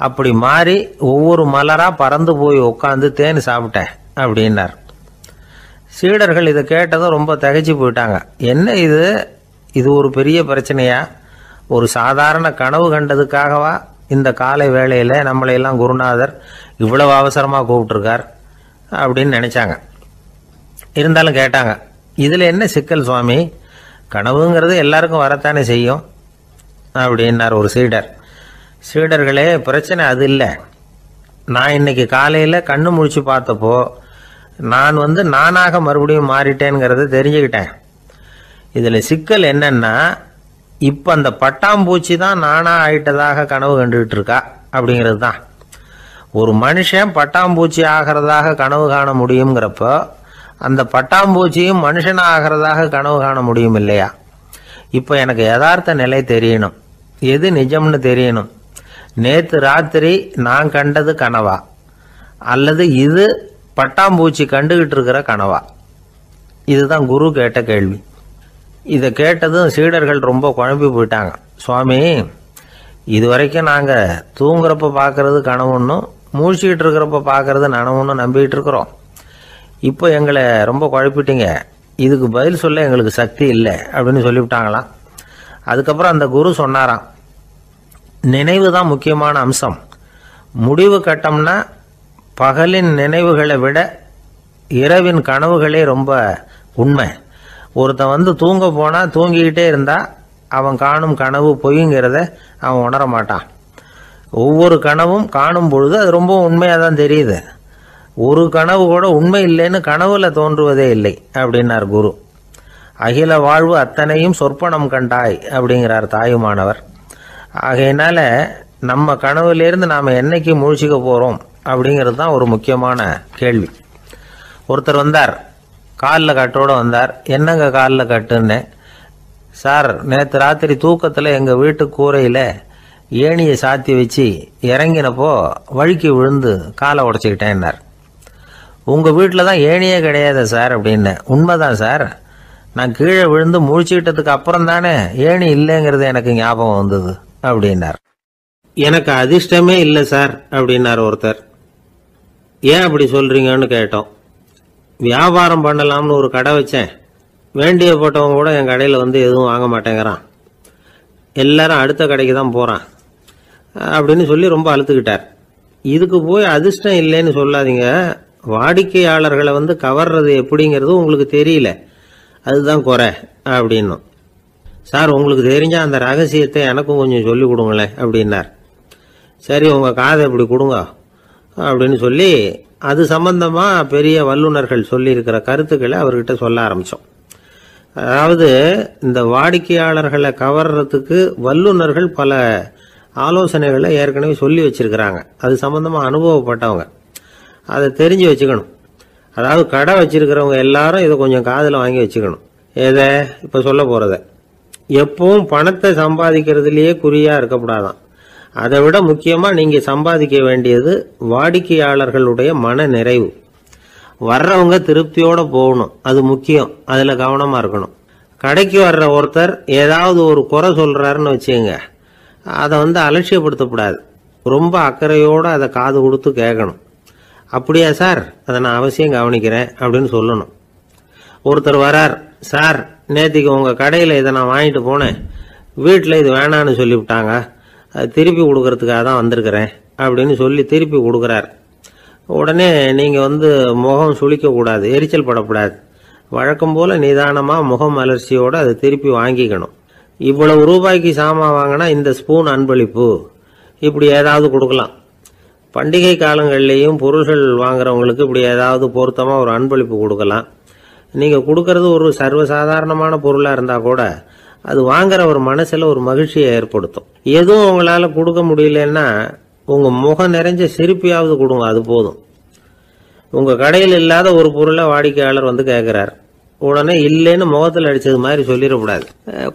அப்படி மாறி ஒவ்வொரு மலராக பறந்து போய் உட்காந்து தேன் சாப்பிட்டேன் அப்படின்னார். சீடர்கள் இதை கேட்டதும் ரொம்ப திகைச்சு போயிட்டாங்க. என்ன இது, இது ஒரு பெரிய பிரச்சனையா, ஒரு சாதாரண கனவு கண்டதுக்காகவா இந்த காலை வேளையில் நம்மளையெல்லாம் குருநாதர் இவ்வளவு அவசரமாக கூப்பிட்டுருக்கார் அப்படின்னு நினச்சாங்க. இருந்தாலும் கேட்டாங்க, இதில் என்ன சிக்கல் சுவாமி, கனவுங்கிறது எல்லாருக்கும் வரத்தானே செய்யும் அப்படின்னார் ஒரு சீடர். சீடர்களே, பிரச்சனை அது இல்லை. நான் இன்னைக்கு காலையில் கண்ணு முழிச்சு பார்த்தப்போ நான் நானாக மறுபடியும் மாறிட்டேங்கிறத தெரிஞ்சுக்கிட்டேன். இதில் சிக்கல் என்னன்னா, இப்போ அந்த பட்டாம்பூச்சி தான் நானாக ஆயிட்டதாக கனவு கண்டுகிட்டு இருக்கா அப்படிங்கிறது தான். ஒரு மனுஷன் பட்டாம்பூச்சி ஆகிறதாக கனவு காண முடியுங்கிறப்போ அந்த பட்டாம்பூச்சியும் மனுஷனாக ஆகிறதாக கனவு காண முடியும் இல்லையா? இப்போ எனக்கு யதார்த்த நிலை தெரியணும், எது நிஜம்னு தெரியணும். நேற்று ராத்திரி நான் கண்டது கனவா, அல்லது இது பட்டாம்பூச்சி கண்டுகிட்டு இருக்கிற கனவா? இதுதான் குரு கேட்ட கேள்வி. இதை கேட்டதும் சீடர்கள் ரொம்ப குழம்பி போயிட்டாங்க. சுவாமி, இது வரைக்கும் நாங்கள் தூங்குறப்ப பார்க்கறது கனவுன்னும் மூழ்கிட்டு இருக்கிறப்ப பார்க்கறது நனவுன்னு நம்பிக்கிட்டு இருக்கிறோம். இப்போ எங்களை ரொம்ப குழப்பிட்டீங்க, இதுக்கு பதில் சொல்ல எங்களுக்கு சக்தி இல்லை அப்படின்னு சொல்லிவிட்டாங்களாம். அதுக்கப்புறம் அந்த குரு சொன்னாராம், நினைவு தான் முக்கியமான அம்சம். முடிவு கட்டம்னா பகலின் நினைவுகளை விட இரவின் கனவுகளே ரொம்ப உண்மை. ஒருத்தன் தூங்க போனால் தூங்கிக்கிட்டே இருந்தால் அவன் காணும் கனவு பொய்ங்கிறத அவன் உணர மாட்டான். ஒவ்வொரு கனவும் காணும் பொழுது அது ரொம்ப உண்மையாக தான் தெரியுது. ஒரு கனவு கூட உண்மை இல்லைன்னு கனவுல தோன்றுவதே இல்லை அப்படின்னார் குரு. அகில வாழ்வு அத்தனையும் சொற்பனம் கண்டாய் அப்படிங்கிறார் தாயுமானவர். ஆகையினால நம்ம கனவுலேருந்து நாம் என்னைக்கு முழிச்சிக்க போகிறோம் அப்படிங்கிறது தான் ஒரு முக்கியமான கேள்வி. ஒருத்தர் வந்தார், காலில் கட்டோடு வந்தார். என்னங்க காலில் கட்டுன்னு? சார், நேற்று ராத்திரி தூக்கத்தில் எங்கள் வீட்டு கூரையில் ஏணியை சாத்தி வச்சு இறங்கினப்போ வழுக்கி விழுந்து காலை உடச்சிக்கிட்டேன்னார். உங்கள் வீட்டில் தான் ஏணியே கிடையாது சார் அப்படின்னு. உண்மைதான் சார், நான் கீழே விழுந்து முழிச்சுக்கிட்டதுக்கு அப்புறம் தானே ஏணி இல்லைங்கிறது எனக்கு ஞாபகம் வந்தது அப்படின்னார். எனக்கு அதிர்ஷ்டமே இல்லை சார் அப்படின்னார் ஒருத்தர். ஏன் அப்படி சொல்கிறீங்கன்னு கேட்டோம். வியாபாரம் பண்ணலாம்னு ஒரு கடை வச்சேன், வேண்டிய போட்டவங்க கூட என் கடையில் எதுவும் வாங்க மாட்டேங்கிறான், எல்லாரும் அடுத்த கடைக்கு தான் போகிறான் அப்படின்னு சொல்லி ரொம்ப அழுத்துக்கிட்டார். இதுக்கு போய் அதிர்ஷ்டம் இல்லைன்னு சொல்லாதீங்க, வாடிக்கையாளர்களை கவர்றது எப்படிங்கிறது உங்களுக்கு தெரியல, அதுதான் குறை அப்படின்னும். சார், உங்களுக்கு தெரிஞ்ச அந்த ரகசியத்தை எனக்கும் கொஞ்சம் சொல்லி கொடுங்களேன் அப்படின்னார். சரி, உங்கள் காதை இப்படி கொடுங்க அப்படின்னு சொல்லி அது சம்பந்தமாக பெரிய வல்லுநர்கள் சொல்லியிருக்கிற கருத்துக்களை அவர்கிட்ட சொல்ல ஆரம்பித்தோம். அதாவது இந்த வாடிக்கையாளர்களை கவர்றதுக்கு வல்லுநர்கள் பல ஆலோசனைகளை ஏற்கனவே சொல்லி வச்சிருக்கிறாங்க. அது சம்பந்தமாக அனுபவப்பட்டவங்க, அதை தெரிஞ்சு வச்சுக்கணும். அதாவது கடை வச்சிருக்கிறவங்க எல்லாரும் இதை கொஞ்சம் காதில் வாங்கி வச்சுக்கணும். எதை இப்போ சொல்ல போகிறத. எப்பவும் பணத்தை சம்பாதிக்கிறதுலேயே குறியாக இருக்கக்கூடாதான். அதை விட முக்கியமாக நீங்கள் சம்பாதிக்க வேண்டியது வாடிக்கையாளர்களுடைய மன நிறைவு. வர்றவங்க திருப்தியோடு போகணும், அது முக்கியம். அதில் கவனமாக இருக்கணும். கடைக்கு வர்ற ஒருத்தர் ஏதாவது ஒரு குறை சொல்கிறாருன்னு வச்சுங்க, அதை அலட்சியப்படுத்தக்கூடாது. ரொம்ப அக்கறையோடு அதை காது கொடுத்து கேட்கணும். அப்படியா சார், அதை நான் அவசியம் கவனிக்கிறேன் அப்படின்னு சொல்லணும். ஒருத்தர் வரார், சார் நேற்றுக்கு உங்கள் கடையில் இதை நான் வாங்கிட்டு போனேன், வீட்டில் இது வேணான்னு சொல்லிவிட்டாங்க, அது திருப்பி கொடுக்கறதுக்காக தான் வந்திருக்கிறேன் அப்படின்னு சொல்லி திருப்பி கொடுக்குறார். உடனே நீங்கள் முகம் சுளிக்கக்கூடாது, எரிச்சல் படக்கூடாது. வழக்கம் போல நிதானமாக முகமலர்ச்சியோடு அதை திருப்பி வாங்கிக்கணும். இவ்வளவு ரூபாய்க்கு சாமான் வாங்கினா இந்த ஸ்பூன் அன்பளிப்பு, இப்படி ஏதாவது கொடுக்கலாம். பண்டிகை காலங்கள்லேயும் பொருள்கள் வாங்குறவங்களுக்கு இப்படி ஏதாவது பொருத்தமாக ஒரு அன்பளிப்பு கொடுக்கலாம். நீங்கள் கொடுக்கறது ஒரு சர்வசாதாரணமான பொருளாக இருந்தால் கூட அது வாங்குற ஒரு மனசில் ஒரு மகிழ்ச்சியை ஏற்படுத்தும். எதுவும் உங்களால் கொடுக்க முடியலன்னா உங்கள் முகம் நிறைஞ்ச சிரிப்பையாவது கொடுங்க, அது போதும். உங்கள் கடையில் இல்லாத ஒரு பொருளை வாடிக்கையாளர் வந்து கேட்குறார், உடனே இல்லைன்னு முகத்தில் அடித்தது மாதிரி சொல்லிடக்கூடாது.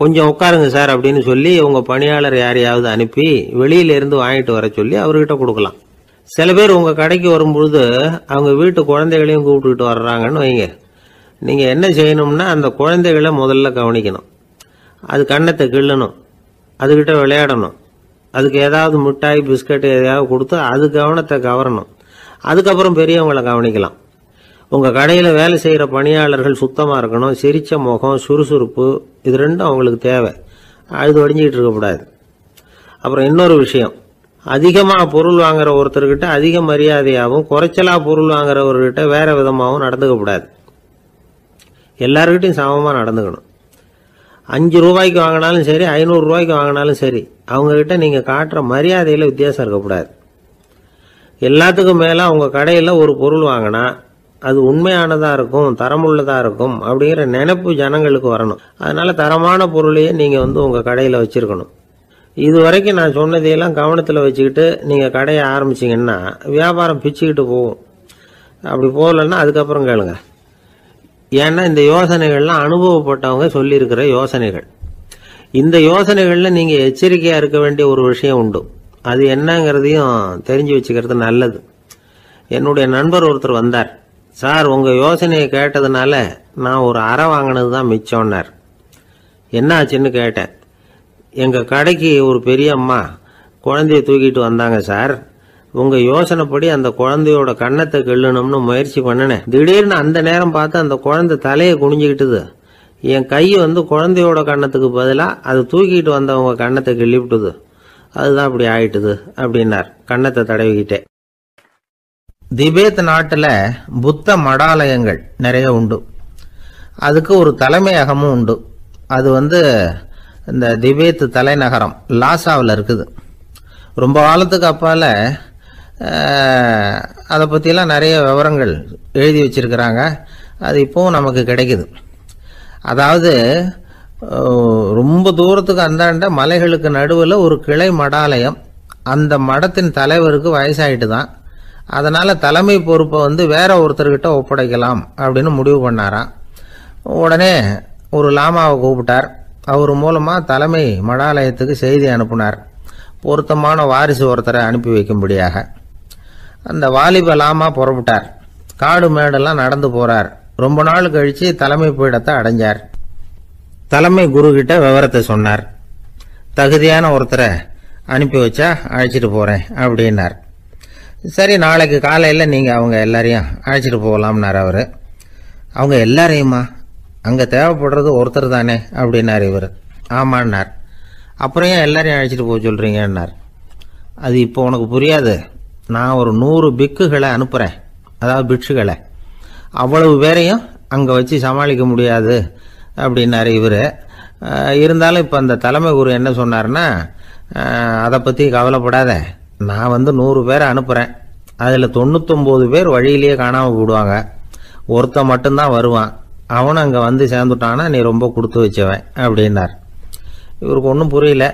கொஞ்சம் உட்காருங்க சார் அப்படின்னு சொல்லி உங்கள் பணியாளர் யாரையாவது அனுப்பி வெளியிலேருந்து வாங்கிட்டு வர சொல்லி அவர்கிட்ட கொடுக்கலாம். சில பேர் உங்கள் கடைக்கு வரும்பொழுது அவங்க வீட்டு குழந்தைகளையும் கூப்பிட்டுக்கிட்டு வர்றாங்கன்னு வைங்க. நீங்கள் என்ன செய்யணும்னா அந்த குழந்தைகளை முதல்ல கவனிக்கணும். அது கன்னத்தை கிள்ளணும், அதுகிட்ட விளையாடணும், அதுக்கு ஏதாவது மிட்டாய் பிஸ்கட் எதையாவது கொடுத்து அது கவனத்தை கவரணும். அதுக்கப்புறம் பெரியவங்களை கவனிக்கலாம். உங்கள் கடையில் வேலை செய்கிற பணியாளர்கள் சுத்தமாக இருக்கணும். சிரிச்ச முகம், சுறுசுறுப்பு, இது ரெண்டும் அவங்களுக்கு தேவை. அழுது வடிஞ்சிக்கிட்டு இருக்கக்கூடாது. அப்புறம் இன்னொரு விஷயம், அதிகமாக பொருள் வாங்குற ஒருத்தர்கிட்ட அதிக மரியாதையாகவும் குறைச்சலாக பொருள் வாங்குறவர்கிட்ட வேற விதமாகவும் நடந்துக்கக்கூடாது. எல்லாருக்கிட்டையும் சமமாக நடந்துக்கணும். 5 ரூபாய்க்கு வாங்கினாலும் சரி, 500 ரூபாய்க்கு வாங்கினாலும் சரி, அவங்கக்கிட்ட நீங்கள் காட்டுற மரியாதையில் வித்தியாசம் இருக்கக்கூடாது. எல்லாத்துக்கும் மேலே உங்கள் கடையில் ஒரு பொருள் வாங்கினா அது உண்மையானதாக இருக்கும், தரமுள்ளதாக இருக்கும் அப்படிங்கிற நினைப்பு ஜனங்களுக்கு வரணும். அதனால் தரமான பொருளையே நீங்கள் உங்கள் கடையில் வச்சுருக்கணும். இது வரைக்கும் நான் சொன்னதையெல்லாம் கவனத்தில் வச்சுக்கிட்டு நீங்கள் கடையை ஆரம்பிச்சிங்கன்னா வியாபாரம் பிச்சுக்கிட்டு போகும். அப்படி போகலன்னா அதுக்கப்புறம் கேளுங்க. ஏன்னா இந்த யோசனைகள்லாம் அனுபவப்பட்டவங்க சொல்லியிருக்கிற யோசனைகள். இந்த யோசனைகளில் நீங்கள் எச்சரிக்கையாக இருக்க வேண்டிய ஒரு விஷயம் உண்டு. அது என்னங்கிறதையும் தெரிஞ்சு வச்சுக்கிறது நல்லது. என்னுடைய நண்பர் ஒருத்தர் வந்தார். சார், உங்கள் யோசனையை கேட்டதுனால நான் ஒரு அறை வாங்கினது தான் மிச்சம்னார். என்ன ஆச்சுன்னு கேட்டேன். எங்கள் கடைக்கு ஒரு பெரிய அம்மா குழந்தைய தூக்கிட்டு வந்தாங்க சார். உங்கள் யோசனைப்படி அந்த குழந்தையோட கன்னத்தை கிள்ளணும்னு முயற்சி பண்ணினேன். திடீர்னு அந்த நேரம் பார்த்து அந்த குழந்தை தலையை குனிஞ்சிக்கிட்டுது. என் கை குழந்தையோட கன்னத்துக்கு பதிலாக அது தூக்கிட்டு வந்தவங்க கன்னத்தை கிள்ளி விட்டுது. அதுதான் அப்படி ஆயிட்டுது அப்படின்னார் கன்னத்தை தடவிக்கிட்டே. திபேத் நாட்டில் புத்த மடாலயங்கள் நிறைய உண்டு. அதுக்கு ஒரு தலைமையகமும் உண்டு. அது இந்த திபேத் தலைநகரம் லாசாவில் இருக்குது. ரொம்ப காலத்துக்கு அப்பால் அதை பற்றியெல்லாம் நிறைய விவரங்கள் எழுதி வச்சிருக்கிறாங்க. அது இப்போவும் நமக்கு கிடைக்குது. அதாவது ரொம்ப தூரத்துக்கு அந்தாண்ட மலைகளுக்கு நடுவில் ஒரு கிளை மடாலயம். அந்த மடத்தின் தலைவருக்கு வயசாயிட்டு தான். அதனால் தலைமை பொறுப்பை வேற ஒருத்தர்கிட்ட ஒப்படைக்கலாம் அப்படின்னு முடிவு பண்ணாராம். உடனே ஒரு லாமாவை கூப்பிட்டார். அவர் மூலமாக தலைமை மடாலயத்துக்கு செய்தி அனுப்புனார், பொருத்தமான வாரிசு ஒருத்தரை அனுப்பி வைக்கும்படியாக. அந்த வாலிப லாமா புறப்பட்டார். காடு மேடெல்லாம் நடந்து போறார். ரொம்ப நாள் கழிச்சு தலைமை பீடத்தை அடைஞ்சார். தலைமை குரு கிட்ட விவரத்தை சொன்னார். தகுதியான ஒருத்தரை அனுப்பி வச்சா அழைச்சிட்டு போறேன் அப்படின்னார். சரி, நாளைக்கு காலையில் நீங்கள் அவங்க எல்லாரையும் அழைச்சிட்டு போகலாம்னார் அவர். அவங்க எல்லாரையுமா? அங்கே தேவைப்படுறது ஒருத்தர் தானே அப்படின்னார் இவர். ஆமான்னார். அப்புறம் ஏன் எல்லாரையும் அழைச்சிட்டு போக சொல்கிறீங்கன்னார். அது இப்போ உனக்கு புரியாது. நான் ஒரு 100 பிக்குகளை அனுப்புகிறேன், அதாவது பிட்சுகளை. அவ்வளவு பேரையும் அங்கே வச்சு சமாளிக்க முடியாது அப்படின்னாரு இவர். இருந்தாலும் இப்போ அந்த தலைமை குரு என்ன சொன்னார்னா, அதை பற்றி கவலைப்படாத, நான் 100 பேரை அனுப்புகிறேன். அதில் 99 பேர் வழியிலேயே காணாமல் போடுவாங்க, ஒருத்தன் மட்டும்தான் வருவான். அவனும் அங்கே சேர்ந்துட்டானா நீ ரொம்ப கொடுத்து வச்சவன் அப்படின்னார். இவருக்கு ஒன்றும் புரியல.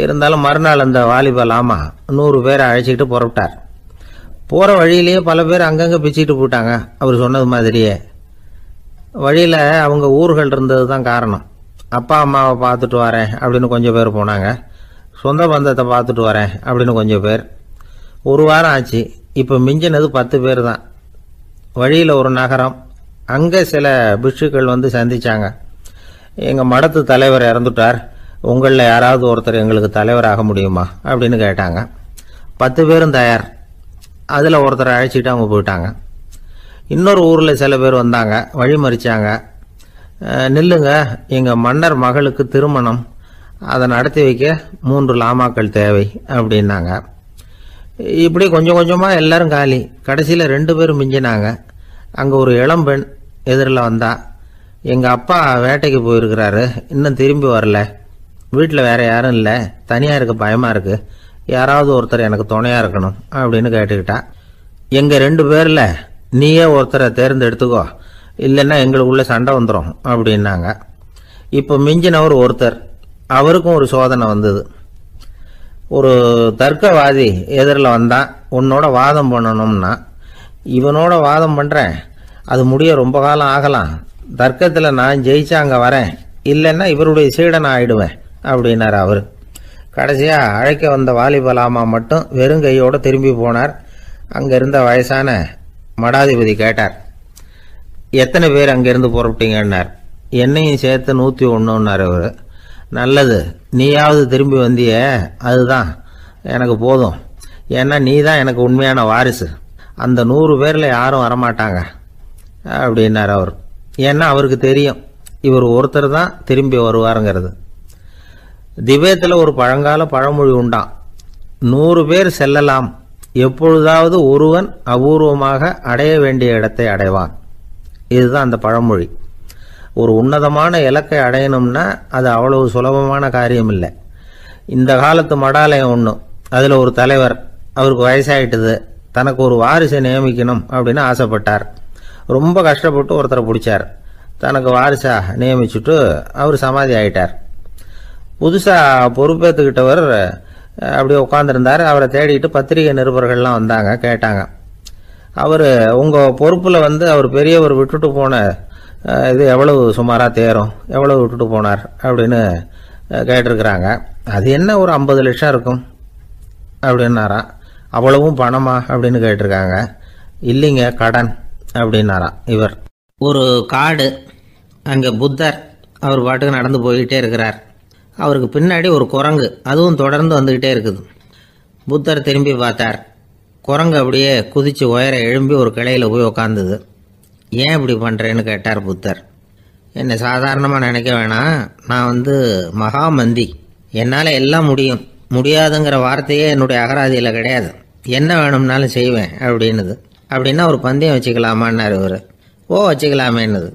இருந்தாலும் மறுநாள் அந்த வாலிபலாமா 100 பேரை அழைச்சிக்கிட்டு புறப்பட்டார். போகிற வழியிலேயே பல பேர் அங்கங்கே பிச்சுக்கிட்டு போயிட்டாங்க. அவர் சொன்னது மாதிரியே வழியில் அவங்க ஊர்கள் இருந்தது தான் காரணம். அப்பா அம்மாவை பார்த்துட்டு வரேன் அப்படின்னு கொஞ்சம் பேர் போனாங்க. சொந்த பந்தத்தை பார்த்துட்டு வரேன் அப்படின்னு கொஞ்சம் பேர். ஒரு வாரம் ஆச்சு. இப்போ மிஞ்சினது 10 பேர் தான். வழியில் ஒரு நகரம். அங்கே சில பிட்சுக்கள் சந்திச்சாங்க. எங்கள் மடத்து தலைவர் இறந்துட்டார், உங்களில் யாராவது ஒருத்தர் எங்களுக்கு தலைவராக முடியுமா அப்படின்னு கேட்டாங்க. 10 பேரும் தயார். அதில் ஒருத்தரை அழைச்சிட்டு அவங்க போயிட்டாங்க. இன்னொரு ஊரில் சில பேர் வந்தாங்க, வழி மறிச்சாங்க. நில்லுங்க, எங்கள் மன்னர் மகளுக்கு திருமணம், அதை நடத்தி வைக்க 3 லாமாக்கள் தேவை அப்படின்னாங்க. இப்படி கொஞ்சம் கொஞ்சமாக எல்லாரும் காலி. கடைசியில் 2 பேரும் மிஞ்சினாங்க. அங்கே ஒரு இளம்பெண் எதிரில் வந்தா. எங்கள் அப்பா வேட்டைக்கு போயிருக்கிறாரு, இன்னும் திரும்பி வரல. வீட்டில் வேற யாரும் இல்லை, தனியாக இருக்க பயமாக இருக்குது. யாராவது ஒருத்தர் எனக்கு துணையாக இருக்கணும் அப்படின்னு கேட்டுக்கிட்டா. எங்கள் 2 பேரில் நீயே ஒருத்தரை தேர்ந்தெடுத்துக்கோ, இல்லைன்னா எங்களுக்குள்ள சண்டை வந்துடும் அப்படின்னாங்க. இப்போ மிஞ்சினவர் ஒருத்தர், அவருக்கும் ஒரு சோதனை வந்தது. ஒரு தர்க்கவாதி எதிரில் வந்தான், உன்னோட வாதம் பண்ணணும்னா. இவனோட வாதம் பண்ணுறேன், அது முடிய ரொம்ப காலம் ஆகலாம். தர்க்கத்தில் நான் ஜெயிச்சா அங்கே வரேன், இல்லைன்னா இவருடைய சீடனை ஆயிடுவேன் அப்படின்னார் அவர். கடைசியாக அழைக்க வந்த வாலிபலாமா மட்டும் வெறும் கையோடு திரும்பி போனார். அங்கே இருந்த வயசான மடாதிபதி கேட்டார், எத்தனை பேர் அங்கேருந்து புறப்பட்டீங்கன்னார். என்னையும் சேர்த்து 101ன்னார் அவர். நல்லது, நீயாவது திரும்பி வந்திய, அதுதான் எனக்கு போதும். ஏன்னா நீ தான் எனக்கு உண்மையான வாரிசு. அந்த 100 பேரில் யாரும் வரமாட்டாங்க அப்படின்னார் அவர். ஏன்னா அவருக்கு தெரியும் இவர் ஒருத்தர் தான் திரும்பி வருவாருங்கிறது. திபேத்தில் ஒரு பழங்கால பழமொழி உண்டாம், 100 பேர் செல்லலாம், எப்பொழுதாவது ஒருவன் அபூர்வமாக அடைய வேண்டிய இடத்தை அடைவான். இதுதான் அந்த பழமொழி. ஒரு உன்னதமான இலக்கை அடையணும்னா அது அவ்வளவு சுலபமான காரியம் இல்லை. இந்த காலத்து மடாலயம் ஒன்று, அதில் ஒரு தலைவர், அவருக்கு வயசாயிட்டுது, தனக்கு ஒரு வாரிசை நியமிக்கணும் அப்படின்னு ஆசைப்பட்டார். ரொம்ப கஷ்டப்பட்டு ஒருத்தரை பிடிச்சார், தனக்கு வாரிசா நியமிச்சுட்டு அவர் சமாதி ஆயிட்டார். புதுசாக பொறுப்பேற்றுக்கிட்டவர் அப்படியே உட்காந்துருந்தார். அவரை தேடிட்டு பத்திரிகை நிருபர்கள்லாம் வந்தாங்க, கேட்டாங்க. அவர் உங்கள் பொறுப்பில் அவர் பெரியவர் விட்டுட்டு போன இது எவ்வளவு சுமாராக தேரும், எவ்வளவு விட்டுட்டு போனார் அப்படின்னு கேட்டிருக்கிறாங்க. அது என்ன ஒரு 50 லட்சம் இருக்கும் அப்படின்னாராம். அவ்வளவும் பணமா அப்படின்னு கேட்டிருக்காங்க. இல்லைங்க, கடன் அப்படின்னாராம் இவர். ஒரு காடு, அங்கே புத்தர் அவர் பாட்டுக்கு நடந்து போய்கிட்டே இருக்கிறார். அவருக்கு பின்னாடி ஒரு குரங்கு, அதுவும் தொடர்ந்து வந்துக்கிட்டே இருக்குது. புத்தர் திரும்பி பார்த்தார். குரங்கு அப்படியே குதித்து உயர எழும்பி ஒரு கிளையில் போய் உக்காந்துது. ஏன் இப்படி பண்ணுறேன்னு கேட்டார் புத்தர். என்னை சாதாரணமாக நினைக்க வேணாம், நான் மகாமந்தி, என்னால் எல்லாம் முடியும், முடியாதுங்கிற வார்த்தையே என்னுடைய அகராதியில் கிடையாது, என்ன வேணும்னாலும் செய்வேன் அப்படின்னுது. அப்படின்னா ஒரு பந்தயம் வச்சுக்கலாமான்னார் இவர். ஓ வச்சுக்கலாமேன்னுது.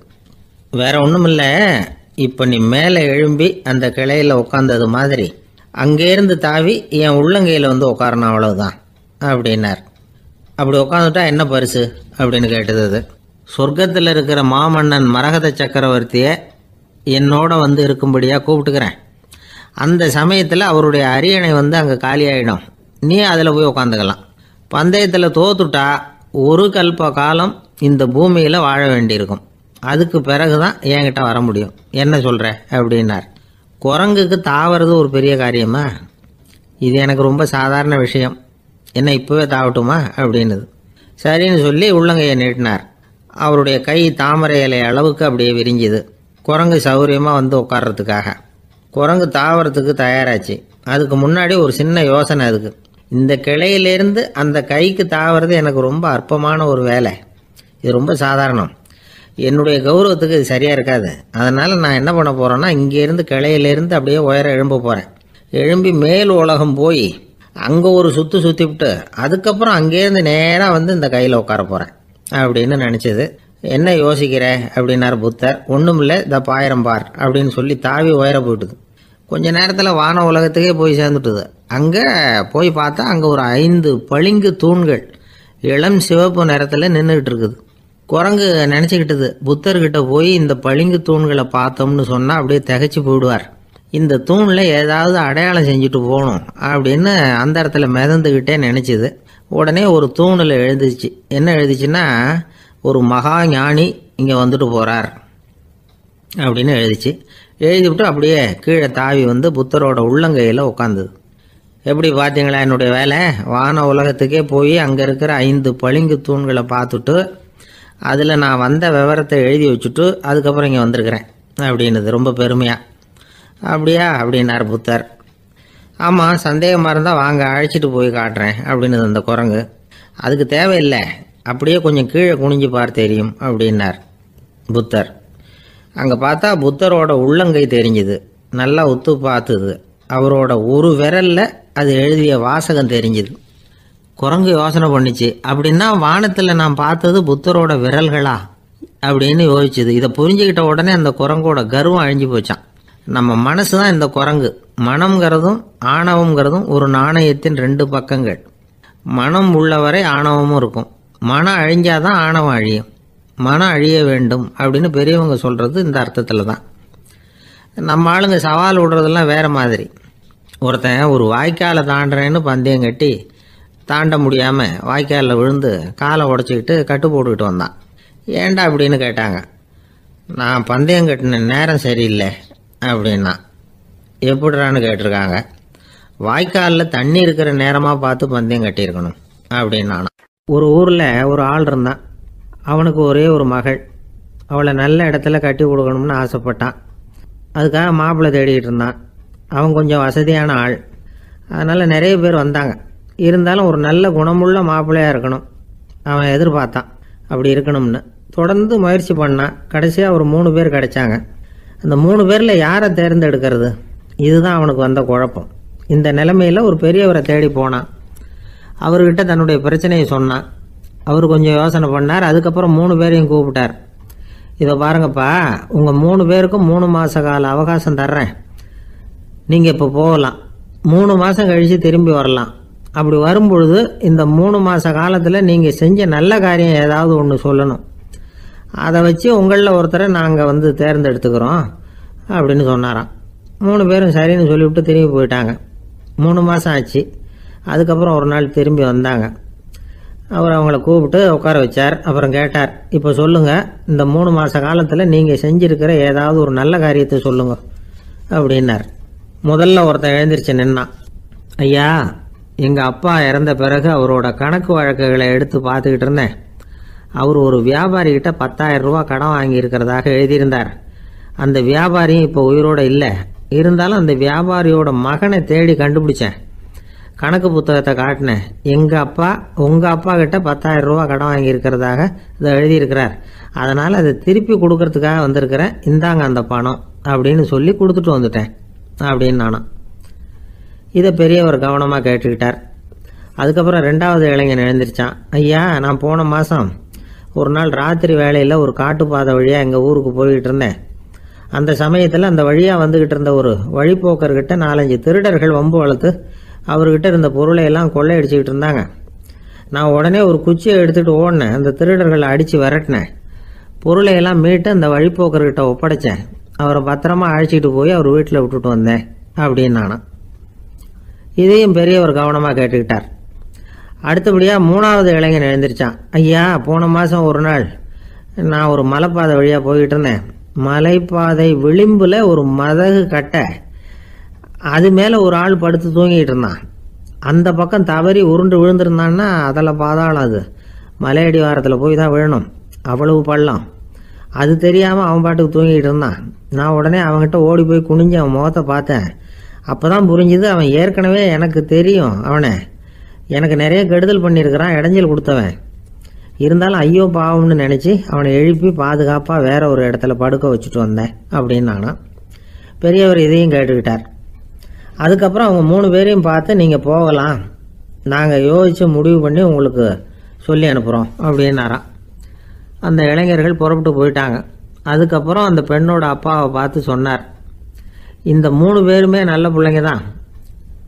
வேற ஒன்றும் இல்லை, இப்போ நீ மேலே எழும்பி அந்த கிளையில் உட்காந்தது மாதிரி அங்கேருந்து தாவி என் உள்ளங்கையில் உட்காரணும், அவ்வளவுதான் அப்படின்னார். அப்படி உட்காந்துட்டா என்ன பரிசு அப்படின்னு கேட்டது அது. சொர்க்கத்தில் இருக்கிற மாமன்னன் மரகத சக்கரவர்த்தியை என்னோட இருக்கும்படியாக கூப்பிட்டுக்கிறேன். அந்த சமயத்தில் அவருடைய அரியணை அங்கே காலியாகிடும், நீ அதில் போய் உட்காந்துக்கலாம். பந்தயத்தில் தோத்துட்டா ஒரு கல்ப காலம் இந்த பூமியில் வாழ வேண்டியிருக்கும், அதுக்கு பிறகு தான் என்கிட்ட வர முடியும், என்ன சொல்கிற அப்படின்னார். குரங்குக்கு தாவறது ஒரு பெரிய காரியமா? இது எனக்கு ரொம்ப சாதாரண விஷயம், என்ன இப்போவே தாவட்டுமா அப்படின்னுது. சரின்னு சொல்லி உள்ளங்கையை நீட்டினார். அவருடைய கை தாமரை இலை அளவுக்கு அப்படியே விரிஞ்சுது. குரங்கு சௌகரியமாக உட்கார்றதுக்காக. குரங்கு தாவறதுக்கு தயாராச்சு. அதுக்கு முன்னாடி ஒரு சின்ன யோசனை. அதுக்கு இந்த கிளையிலேருந்து அந்த கைக்கு தாவறது எனக்கு ரொம்ப அற்பமான ஒரு வேலை, இது ரொம்ப சாதாரணம், என்னுடைய கௌரவத்துக்கு இது சரியாக இருக்காது. அதனால் நான் என்ன பண்ண போகிறேன்னா, இங்கேருந்து கிளையிலேருந்து அப்படியே உயர எழும்ப போகிறேன். எழும்பி மேல் உலகம் போய் அங்கே ஒரு சுற்றிவிட்டு அதுக்கப்புறம் அங்கேருந்து நேராக இந்த கையில் உட்கார போகிறேன் அப்படின்னு நினச்சிது. என்ன யோசிக்கிற அப்படின்னார் புத்தர். ஒன்றும் இல்லை, இந்த பாயிரம் பார் அப்படின்னு சொல்லி தாவி உயர போயிட்டுது. கொஞ்ச நேரத்தில் வான உலகத்துக்கே போய் சேர்ந்துட்டுது. அங்கே போய் பார்த்தா அங்கே ஒரு 5 பளிங்கு தூண்கள் இளம் சிவப்பு நிறத்தில் நின்றுக்கிட்டு இருக்குது. குரங்கு நினச்சிக்கிட்டது, புத்தர்கிட்ட போய் இந்த பளிங்கு தூண்களை பார்த்தோம்னு சொன்னால் அப்படியே திகைச்சு போயிடுவார், இந்த தூணில் ஏதாவது அடையாளம் செஞ்சுட்டு போகணும் அப்படின்னு அந்த இடத்துல மிதந்துக்கிட்டே நினச்சிது. உடனே ஒரு தூணில் எழுதிச்சு. என்ன எழுதிச்சுன்னா, ஒரு மகா ஞானி இங்கே வந்துட்டு போகிறார் அப்படின்னு எழுதிச்சு. எழுதிவிட்டு அப்படியே கீழே தாவி புத்தரோட உள்ளங்கையில் உட்காந்துது. எப்படி பார்த்தீங்களா என்னுடைய வேலை? வான உலகத்துக்கே போய் அங்கே இருக்கிற 5 பளிங்கு தூண்களை பார்த்துட்டு அதில் நான் வந்த விவரத்தை எழுதி வச்சுட்டு அதுக்கப்புறம் இங்கே வந்திருக்கிறேன் அப்படின்னுது ரொம்ப பெருமையாக. அப்படியா அப்படின்னார் புத்தர். ஆமாம், சந்தேகமாக இருந்தால் வாங்க, அழைச்சிட்டு போய் காட்டுறேன் அப்படின்னு அந்த குரங்கு. அதுக்கு தேவையில்லை, அப்படியே கொஞ்சம் கீழே குனிஞ்சு பார் தெரியும் அப்படின்னார் புத்தர். அங்கே பார்த்தா புத்தரோட உள்ளங்கை தெரிஞ்சுது. நல்லா உத்து பார்த்துது. அவரோட ஒரு விரலில் அது எழுதிய வாசகம் தெரிஞ்சுது. குரங்கு யோசனை பண்ணிச்சு, அப்படின்னா வானத்தில் நான் பார்த்தது புத்தரோட விரல்களா? அப்படின்னு யோசிச்சுது. இதை புரிஞ்சுக்கிட்ட உடனே அந்த குரங்கோட கர்வம் அழிஞ்சு போச்சான். நம்ம மனசு தான் இந்த குரங்கு. மனம்ங்கிறதும் ஆணவம்ங்கிறதும் ஒரு நாணயத்தின் ரெண்டு பக்கங்கள். மனம் உள்ளவரை ஆணவமும் இருக்கும். மனம் அழிஞ்சாதான் ஆணவம் அழியும். மனம் அழிய வேண்டும் அப்படின்னு பெரியவங்க சொல்கிறது இந்த அர்த்தத்தில் தான். நம்ம ஆளுங்க சவால் விடுறதெல்லாம் வேறு மாதிரி. ஒருத்தன் ஒரு வாய்க்காலை தாண்டுறேன்னு பந்தயம் கட்டி தாண்ட முடியாமல் வாய்க்காலில் விழுந்து காலை உடச்சிக்கிட்டு கட்டு போட்டுக்கிட்டு வந்தான். ஏன்டா அப்படின்னு கேட்டாங்க. நான் பந்தயம் கட்டின நேரம் சரியில்லை அப்படின்னா. எப்படிறான்னு கேட்டிருக்காங்க. வாய்க்காலில் தண்ணி இருக்கிற நேரமாக பார்த்து பந்தயம் கட்டியிருக்கணும் அப்படின்னா. ஒரு ஊரில் ஒரு ஆள் இருந்தான். அவனுக்கு ஒரே ஒரு மகள். அவளை நல்ல இடத்துல கட்டி கொடுக்கணும்னு ஆசைப்பட்டான். அதுக்காக மாப்பிள்ளை தேடிக்கிட்டு இருந்தான். அவன் கொஞ்சம் வசதியான ஆள். அதனால் நிறைய பேர் வந்தாங்க. இருந்தாலும் ஒரு நல்ல குணமுள்ள மாப்பிள்ளையாக இருக்கணும் அவன் எதிர்பார்த்தான். அப்படி இருக்கணும்னு தொடர்ந்து முயற்சி பண்ணான். கடைசியாக ஒரு 3 பேர் கிடைச்சாங்க. அந்த 3 பேரில் யாரை தேர்ந்தெடுக்கிறது, இதுதான் அவனுக்கு வந்த குழப்பம். இந்த நிலைமையில் ஒரு பெரியவரை தேடி போனான். அவர்கிட்ட தன்னுடைய பிரச்சனையை சொன்னான். அவர் கொஞ்சம் யோசனை பண்ணார். அதுக்கப்புறம் 3 பேரையும் கூப்பிட்டார். இதை பாருங்கப்பா, உங்கள் 3 பேருக்கும் 3 மாத கால அவகாசம் தர்றேன். நீங்கள் இப்போ போகலாம். 3 மாதம் கழித்து திரும்பி வரலாம். அப்படி வரும்பொழுது இந்த 3 மாத காலத்தில் நீங்கள் செஞ்ச நல்ல காரியம் ஏதாவது ஒன்று சொல்லணும். அதை வச்சு உங்களில் ஒருத்தரை நாங்கள் தேர்ந்தெடுத்துக்கிறோம் அப்படின்னு சொன்னாராம். 3 பேரும் சரின்னு சொல்லிவிட்டு திரும்பி போயிட்டாங்க. 3 மாதம் ஆச்சு. அதுக்கப்புறம் ஒரு நாள் திரும்பி வந்தாங்க. அவர் அவங்கள கூப்பிட்டு உட்கார வச்சார். அப்புறம் கேட்டார், இப்போ சொல்லுங்கள், இந்த 3 மாத காலத்தில் நீங்கள் செஞ்சுருக்கிற ஏதாவது ஒரு நல்ல காரியத்தை சொல்லுங்க அப்படின்னார். முதல்ல ஒருத்தன் எழுந்திரிச்சு நின்னான். ஐயா, எங்கள் அப்பா இறந்த பிறகு அவரோட கணக்கு வழக்குகளை எடுத்து பார்த்துக்கிட்டு இருந்தேன். அவர் ஒரு வியாபாரிகிட்ட 10,000 ரூபா கடன் வாங்கியிருக்கிறதாக எழுதியிருந்தார். அந்த வியாபாரியும் இப்போ உயிரோடு இல்லை. இருந்தாலும் அந்த வியாபாரியோட மகனை தேடி கண்டுபிடிச்சேன். கணக்கு புத்தகத்தை காட்டினேன். எங்கள் அப்பா உங்கள் அப்பா கிட்ட 10,000 ரூபா கடன் வாங்கியிருக்கிறதாக இதை எழுதியிருக்கிறார். அதனால் அதை திருப்பி கொடுக்கறதுக்காக வந்திருக்கிறேன். இந்தாங்க அந்த பணம் அப்படின்னு சொல்லி கொடுத்துட்டு வந்துட்டேன் அப்படின்னு நானும். இதை பெரியவர் கவனமாக கேட்டுக்கிட்டார். அதுக்கப்புறம் 2வது இளைஞன் எழுந்திரிச்சான். ஐயா, நான் போன மாதம் ஒரு நாள் ராத்திரி வேளையில் ஒரு காட்டுப்பாதை வழியாக எங்கள் ஊருக்கு போய்கிட்டு இருந்தேன். அந்த சமயத்தில் அந்த வழியாக வந்துக்கிட்டு இருந்த ஒரு வழிப்போக்கர்கிட்ட 4-5 திருடர்கள் வம்பு வளர்த்து அவர்கிட்ட இருந்த பொருளை எல்லாம் கொள்ளையடிச்சிக்கிட்டு இருந்தாங்க. நான் உடனே ஒரு குச்சியை எடுத்துகிட்டு ஓடினேன். அந்த திருடர்களை அடித்து விரட்டினேன். பொருளை எல்லாம் மீட்டு அந்த வழிப்போக்கர்கிட்ட ஒப்படைச்சேன். அவரை பத்திரமா அழைச்சிக்கிட்டு போய் அவர் வீட்டில் விட்டுட்டு வந்தேன் அப்படின்னு நானும். இதையும் பெரியவர் கவனமாக கேட்டுக்கிட்டார். அடுத்தபடியாக 3வது இளைஞன் எழுந்திரிச்சான். ஐயா, போன மாதம் ஒரு நாள் நான் ஒரு மலைப்பாதை வழியாக போய்கிட்டு இருந்தேன். மலைப்பாதை விளிம்பில் ஒரு மதகு கட்டை, அது மேலே ஒரு ஆள் படுத்து தூங்கிட்டு இருந்தான். அந்த பக்கம் தவறி உருண்டு விழுந்திருந்தான்னா அதில் பாதாளம். அது மலையடி வாரத்தில் போய் தான் விழணும். அவ்வளவு பள்ளம். அது தெரியாமல் அவன் பாட்டுக்கு தூங்கிட்டு இருந்தான். நான் உடனே அவன்கிட்ட ஓடி போய் குனிஞ்சு அவன் முகத்தை பார்த்தேன். அப்போ தான் புரிஞ்சுது, அவன் ஏற்கனவே எனக்கு தெரியும். அவனை எனக்கு நிறைய கெடுதல் பண்ணியிருக்கிறான், இடைஞ்சல் கொடுத்தவன். இருந்தாலும் ஐயோ பாவம்னு நினச்சி அவனை எழுப்பி பாதுகாப்பாக வேற ஒரு இடத்துல படுக்க வச்சுட்டு வந்தேன் அப்படின்னு நானும். பெரியவர் இதையும் கேட்டுக்கிட்டார். அதுக்கப்புறம் அவங்க 3 பேரையும் பார்த்து, நீங்கள் போகலாம், நாங்கள் யோசித்து முடிவு பண்ணி உங்களுக்கு சொல்லி அனுப்புகிறோம் அப்படின்னாராம். அந்த இளைஞர்கள் புறப்பட்டு போயிட்டாங்க. அதுக்கப்புறம் அந்த பெண்ணோட அப்பாவை பார்த்து சொன்னார், இந்த 3 பேருமே நல்ல பிள்ளைங்க தான்,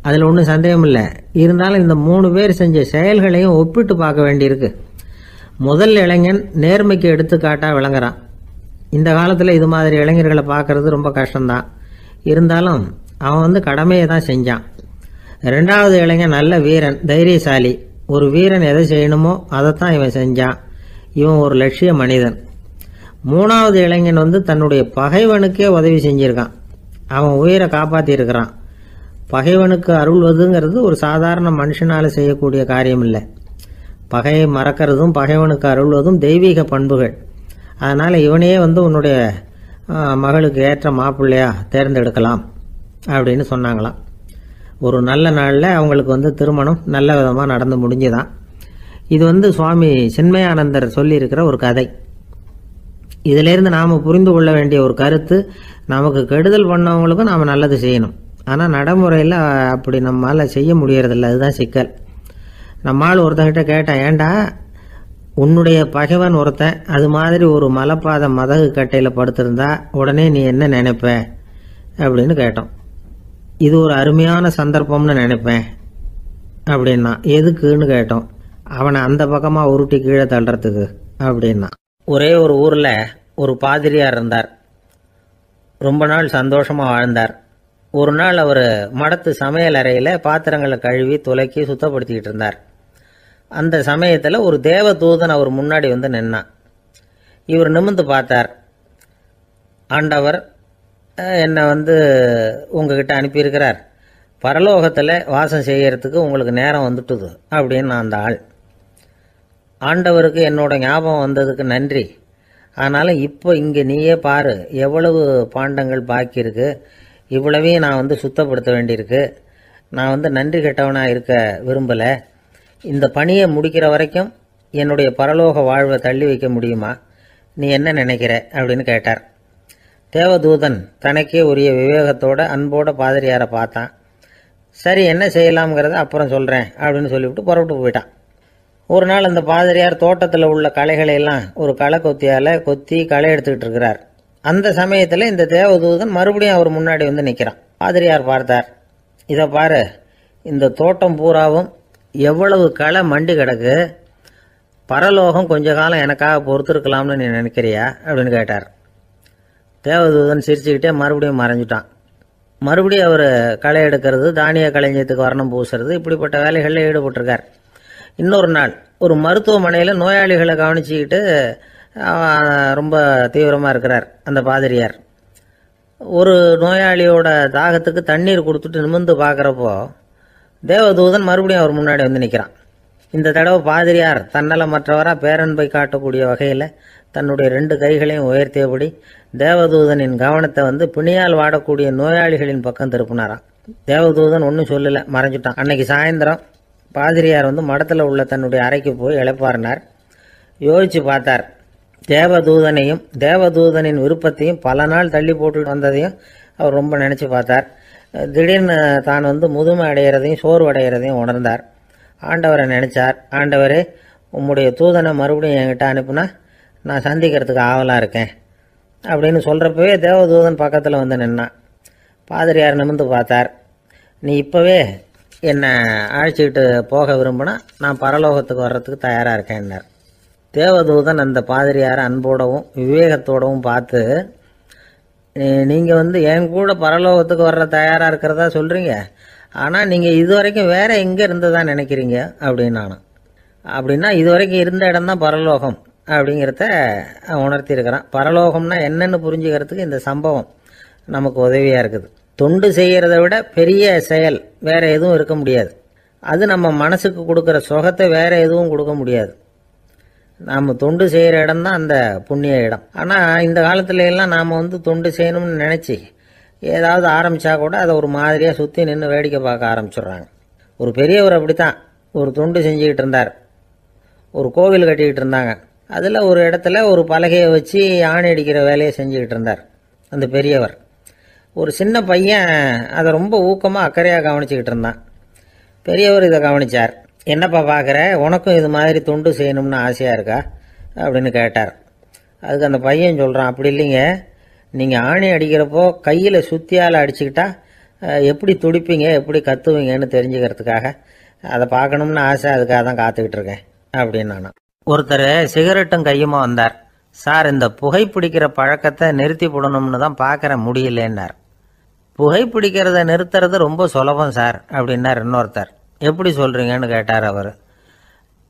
அதில் ஒன்றும் சந்தேகம் இல்லை. இருந்தாலும் இந்த 3 பேர் செஞ்ச செயல்களையும் ஒப்பிட்டு பார்க்க வேண்டியிருக்கு. முதல் இளைஞன் நேர்மைக்கு எடுத்துக்காட்டாக விளங்குறான். இந்த காலத்தில் இது மாதிரி இளைஞர்களை பார்க்கறது ரொம்ப கஷ்டம்தான். இருந்தாலும் அவன் கடமையை தான் செஞ்சான். 2வது இளைஞன் நல்ல வீரன், தைரியசாலி. ஒரு வீரன் எதை செய்யணுமோ அதைத்தான் இவன் செஞ்சான். இவன் ஒரு லட்சிய மனிதன். 3வது இளைஞன் தன்னுடைய பகைவனுக்கே உதவி செஞ்சிருக்கான். அவன் உயிரை காப்பாற்றியிருக்கிறான். பகைவனுக்கு அருள்வதுங்கிறது ஒரு சாதாரண மனுஷனால் செய்யக்கூடிய காரியம் இல்லை. பகையை மறக்கிறதும் பகைவனுக்கு அருள்வதும் தெய்வீக பண்புகள். அதனால் இவனையே உன்னுடைய மகளுக்கு ஏற்ற மாப்பிள்ளையா தேர்ந்தெடுக்கலாம் அப்படின்னு சொன்னாங்களாம். ஒரு நல்ல நாளில் அவங்களுக்கு திருமணம் நல்ல விதமாக நடந்து முடிஞ்சுதான். இது சுவாமி சின்மயானந்தர் சொல்லியிருக்கிற ஒரு கதை. இதிலேருந்து நாம் புரிந்து கொள்ள வேண்டிய ஒரு கருத்து, நமக்கு கெடுதல் பண்ணவங்களுக்கும் நாம் நல்லது செய்யணும். ஆனால் நடைமுறையில் அப்படி நம்மளால் செய்ய முடியறதில்ல. அதுதான் சிக்கல். நம்மால் ஒருத்தங்கிட்ட கேட்டான், ஏண்டா உன்னுடைய பகைவன் ஒருத்தன் அது மாதிரி ஒரு மலைப்பாத மதகு கட்டையில் படுத்திருந்தா உடனே நீ என்ன நினைப்ப அப்படின்னு கேட்டோம். இது ஒரு அருமையான சந்தர்ப்பம்னு நினைப்பேன் அப்படின்னா. எதுக்குன்னு கேட்டோம். அவனை அந்த பக்கமாக உருட்டி கீழே தள்ளுறதுக்கு அப்படின்னா. ஒரே ஒரு ஊரில் ஒரு பாதிரியார் இருந்தார். ரொம்ப நாள் சந்தோஷமாக வாழ்ந்தார். ஒரு நாள் அவர் மடத்து சமையல் அறையில் பாத்திரங்களை கழுவி துலக்கி சுத்தப்படுத்திக்கிட்டு இருந்தார். அந்த சமயத்தில் ஒரு தேவதூதன் அவர் முன்னாடி வந்து நின்னான். இவர் நிமிர்ந்து பார்த்தார். ஆண்டவர் என்னை உங்ககிட்ட அனுப்பியிருக்கிறார், பரலோகத்தில் வாசம் செய்யறதுக்கு உங்களுக்கு நேரம் வந்துட்டுது அப்படின்னு அந்த ஆள். ஆண்டவருக்கு என்னோட ஞாபகம் வந்ததுக்கு நன்றி. ஆனாலும் இப்போ இங்கே நீயே பாரு, எவ்வளவு பாண்டங்கள் பாக்கி இருக்கு, இவ்வளவையும் நான் சுத்தப்படுத்த வேண்டியிருக்கு. நான் நன்றி கெட்டவனாக இருக்க விரும்பலை. இந்த பணியை முடிக்கிற வரைக்கும் என்னுடைய பரலோக வாழ்வை தள்ளி வைக்க முடியுமா? நீ என்ன நினைக்கிற அப்படின்னு கேட்டார். தேவதூதன் தனக்கே உரிய விவேகத்தோட அன்போட பாதிரியாரை பார்த்தான். சரி, என்ன செய்யலாம்ங்கிறத அப்புறம் சொல்கிறேன் அப்படின்னு சொல்லிவிட்டு புறப்பட்டு போயிட்டான். ஒரு நாள் அந்த பாதிரியார் தோட்டத்தில் உள்ள களைகளை எல்லாம் ஒரு களை கொத்தியால் கொத்தி களை எடுத்துக்கிட்டு இருக்கிறார். அந்த சமயத்தில் இந்த தேவதூதன் மறுபடியும் அவர் முன்னாடி நிற்கிறான். பாதிரியார் பார்த்தார். இதை பாரு, இந்த தோட்டம் பூராவும் எவ்வளவு களை மண்டி கிடக்கு, பரலோகம் கொஞ்ச காலம் எனக்காக பொறுத்திருக்கலாம்னு நீ நினைக்கிறியா அப்படின்னு கேட்டார். தேவதூதன் சிரிச்சுக்கிட்டே மறுபடியும் மறைஞ்சிட்டான். மறுபடியும் அவர் களை எடுக்கிறது, தானிய களஞ்சியத்துக்கு வர்ணம் பூசுறது, இப்படிப்பட்ட வேலைகளில் ஈடுபட்டிருக்கார். இன்னொரு நாள் ஒரு மருத்துவமனையில் நோயாளிகளை கவனிச்சுக்கிட்டு ரொம்ப தீவிரமாக இருக்கிறார் அந்த பாதிரியார். ஒரு நோயாளியோட தாகத்துக்கு தண்ணீர் கொடுத்துட்டு நிமிர்ந்து பார்க்குறப்போ தேவதூதன் மறுபடியும் அவர் முன்னாடி நிற்கிறான். இந்த தடவை பாதிரியார் தன்னலமற்றவராக பேரன்பை காட்டக்கூடிய வகையில் தன்னுடைய 2 கைகளையும் உயர்த்தியபடி தேவதூதனின் கவனத்தை பிணியால் வாடக்கூடிய நோயாளிகளின் பக்கம் திருப்பினாராம். தேவதூதன் ஒன்றும் சொல்லலை, மறைஞ்சிட்டான். அன்னைக்கு சாயந்தரம் பாதிரியார் மடத்தில் உள்ள தன்னுடைய அறைக்கு போய் இளைப்பாறினார். யோசிச்சு பார்த்தார். தேவதூதனையும் தேவதூதனின் விருப்பத்தையும் பல நாள் தள்ளி போட்டு வந்ததையும் அவர் ரொம்ப நினச்சி பார்த்தார். திடீர்னு தான் முதுமை அடைகிறதையும் சோர்வு அடைகிறதையும் உணர்ந்தார். ஆண்டவரை நினைச்சார். ஆண்டவரே, உம்முடைய தூதனை மறுபடியும் என்கிட்ட அனுப்புனா நான் சந்திக்கிறதுக்கு ஆவலாக இருக்கேன் அப்படின்னு சொல்கிறப்பவே தேவதூதன் பக்கத்தில் நின்னான். பாதிரியார் நிமிர்ந்து பார்த்தார். நீ இப்போவே என்னை அழைச்சிக்கிட்டு போக விரும்பினா நான் பரலோகத்துக்கு வர்றதுக்கு தயாராக இருக்கேன்னார். தேவதூதன் அந்த பாதிரியாரை அன்போடவும் விவேகத்தோடவும் பார்த்து, நீங்கள் என் கூட பரலோகத்துக்கு வர்ற தயாராக இருக்கிறதா சொல்கிறீங்க, ஆனால் நீங்கள் இது வரைக்கும் வேறு எங்கே இருந்ததா நினைக்கிறீங்க அப்படின்னு. அப்படின்னா இது வரைக்கும் இருந்த இடம் தான் பரலோகம் அப்படிங்கிறத உணர்த்தியிருக்கிறான். பரலோகம்னா என்னென்னு புரிஞ்சுக்கிறதுக்கு இந்த சம்பவம் நமக்கு உதவியாக இருக்குது. தொண்டு செய்கிறத விட பெரிய செயல் வேறு எதுவும் இருக்க முடியாது. அது நம்ம மனசுக்கு கொடுக்குற சுகத்தை வேறு எதுவும் கொடுக்க முடியாது. நாம் தொண்டு செய்கிற இடம் தான் அந்த புண்ணிய இடம். ஆனால் இந்த காலத்துல எல்லாம் நாம் தொண்டு செய்யணும்னு நினச்சி ஏதாவது ஆரம்பித்தா கூட அதை ஒரு மாதிரியாக சுற்றி நின்று வேடிக்கை பார்க்க ஆரம்பிச்சிடுறாங்க. ஒரு பெரியவர் அப்படித்தான் ஒரு தொண்டு செஞ்சுக்கிட்டு இருந்தார். ஒரு கோவில் கட்டிக்கிட்டு இருந்தாங்க. அதில் ஒரு இடத்துல ஒரு பலகையை வச்சு ஆணி அடிக்கிற வேலையை செஞ்சுக்கிட்டு இருந்தார் அந்த பெரியவர். ஒரு சின்ன பையன் அதை ரொம்ப ஊக்கமாக அக்கறையாக கவனிச்சுக்கிட்டு இருந்தான். பெரியவர் இதை கவனித்தார். என்னப்பா பார்க்குற, உனக்கும் இது மாதிரி தொண்டு செய்யணும்னு ஆசையாக இருக்கா அப்படின்னு கேட்டார். அதுக்கு அந்த பையன் சொல்கிறான், அப்படி இல்லைங்க, நீங்கள் ஆணி அடிக்கிறப்போ கையில் சுத்தியால் அடிச்சுக்கிட்டா எப்படி துடிப்பீங்க, எப்படி கத்துவீங்கன்னு தெரிஞ்சுக்கிறதுக்காக அதை பார்க்கணும்னு ஆசை, அதுக்காக தான் காத்துக்கிட்டு இருக்கேன் அப்படின்னு நான். ஒருத்தர் சிகரெட்டும் கையுமா வந்தார். சார், இந்த புகைப்பிடிக்கிற பழக்கத்தை நிறுத்தி போடணும்னு தான் பார்க்குற, முடியலன்னார். புகைப்பிடிக்கிறத நிறுத்துறது ரொம்ப சுலபம் சார் அப்படின்னார் இன்னொருத்தர். எப்படி சொல்கிறீங்கன்னு கேட்டார் அவர்.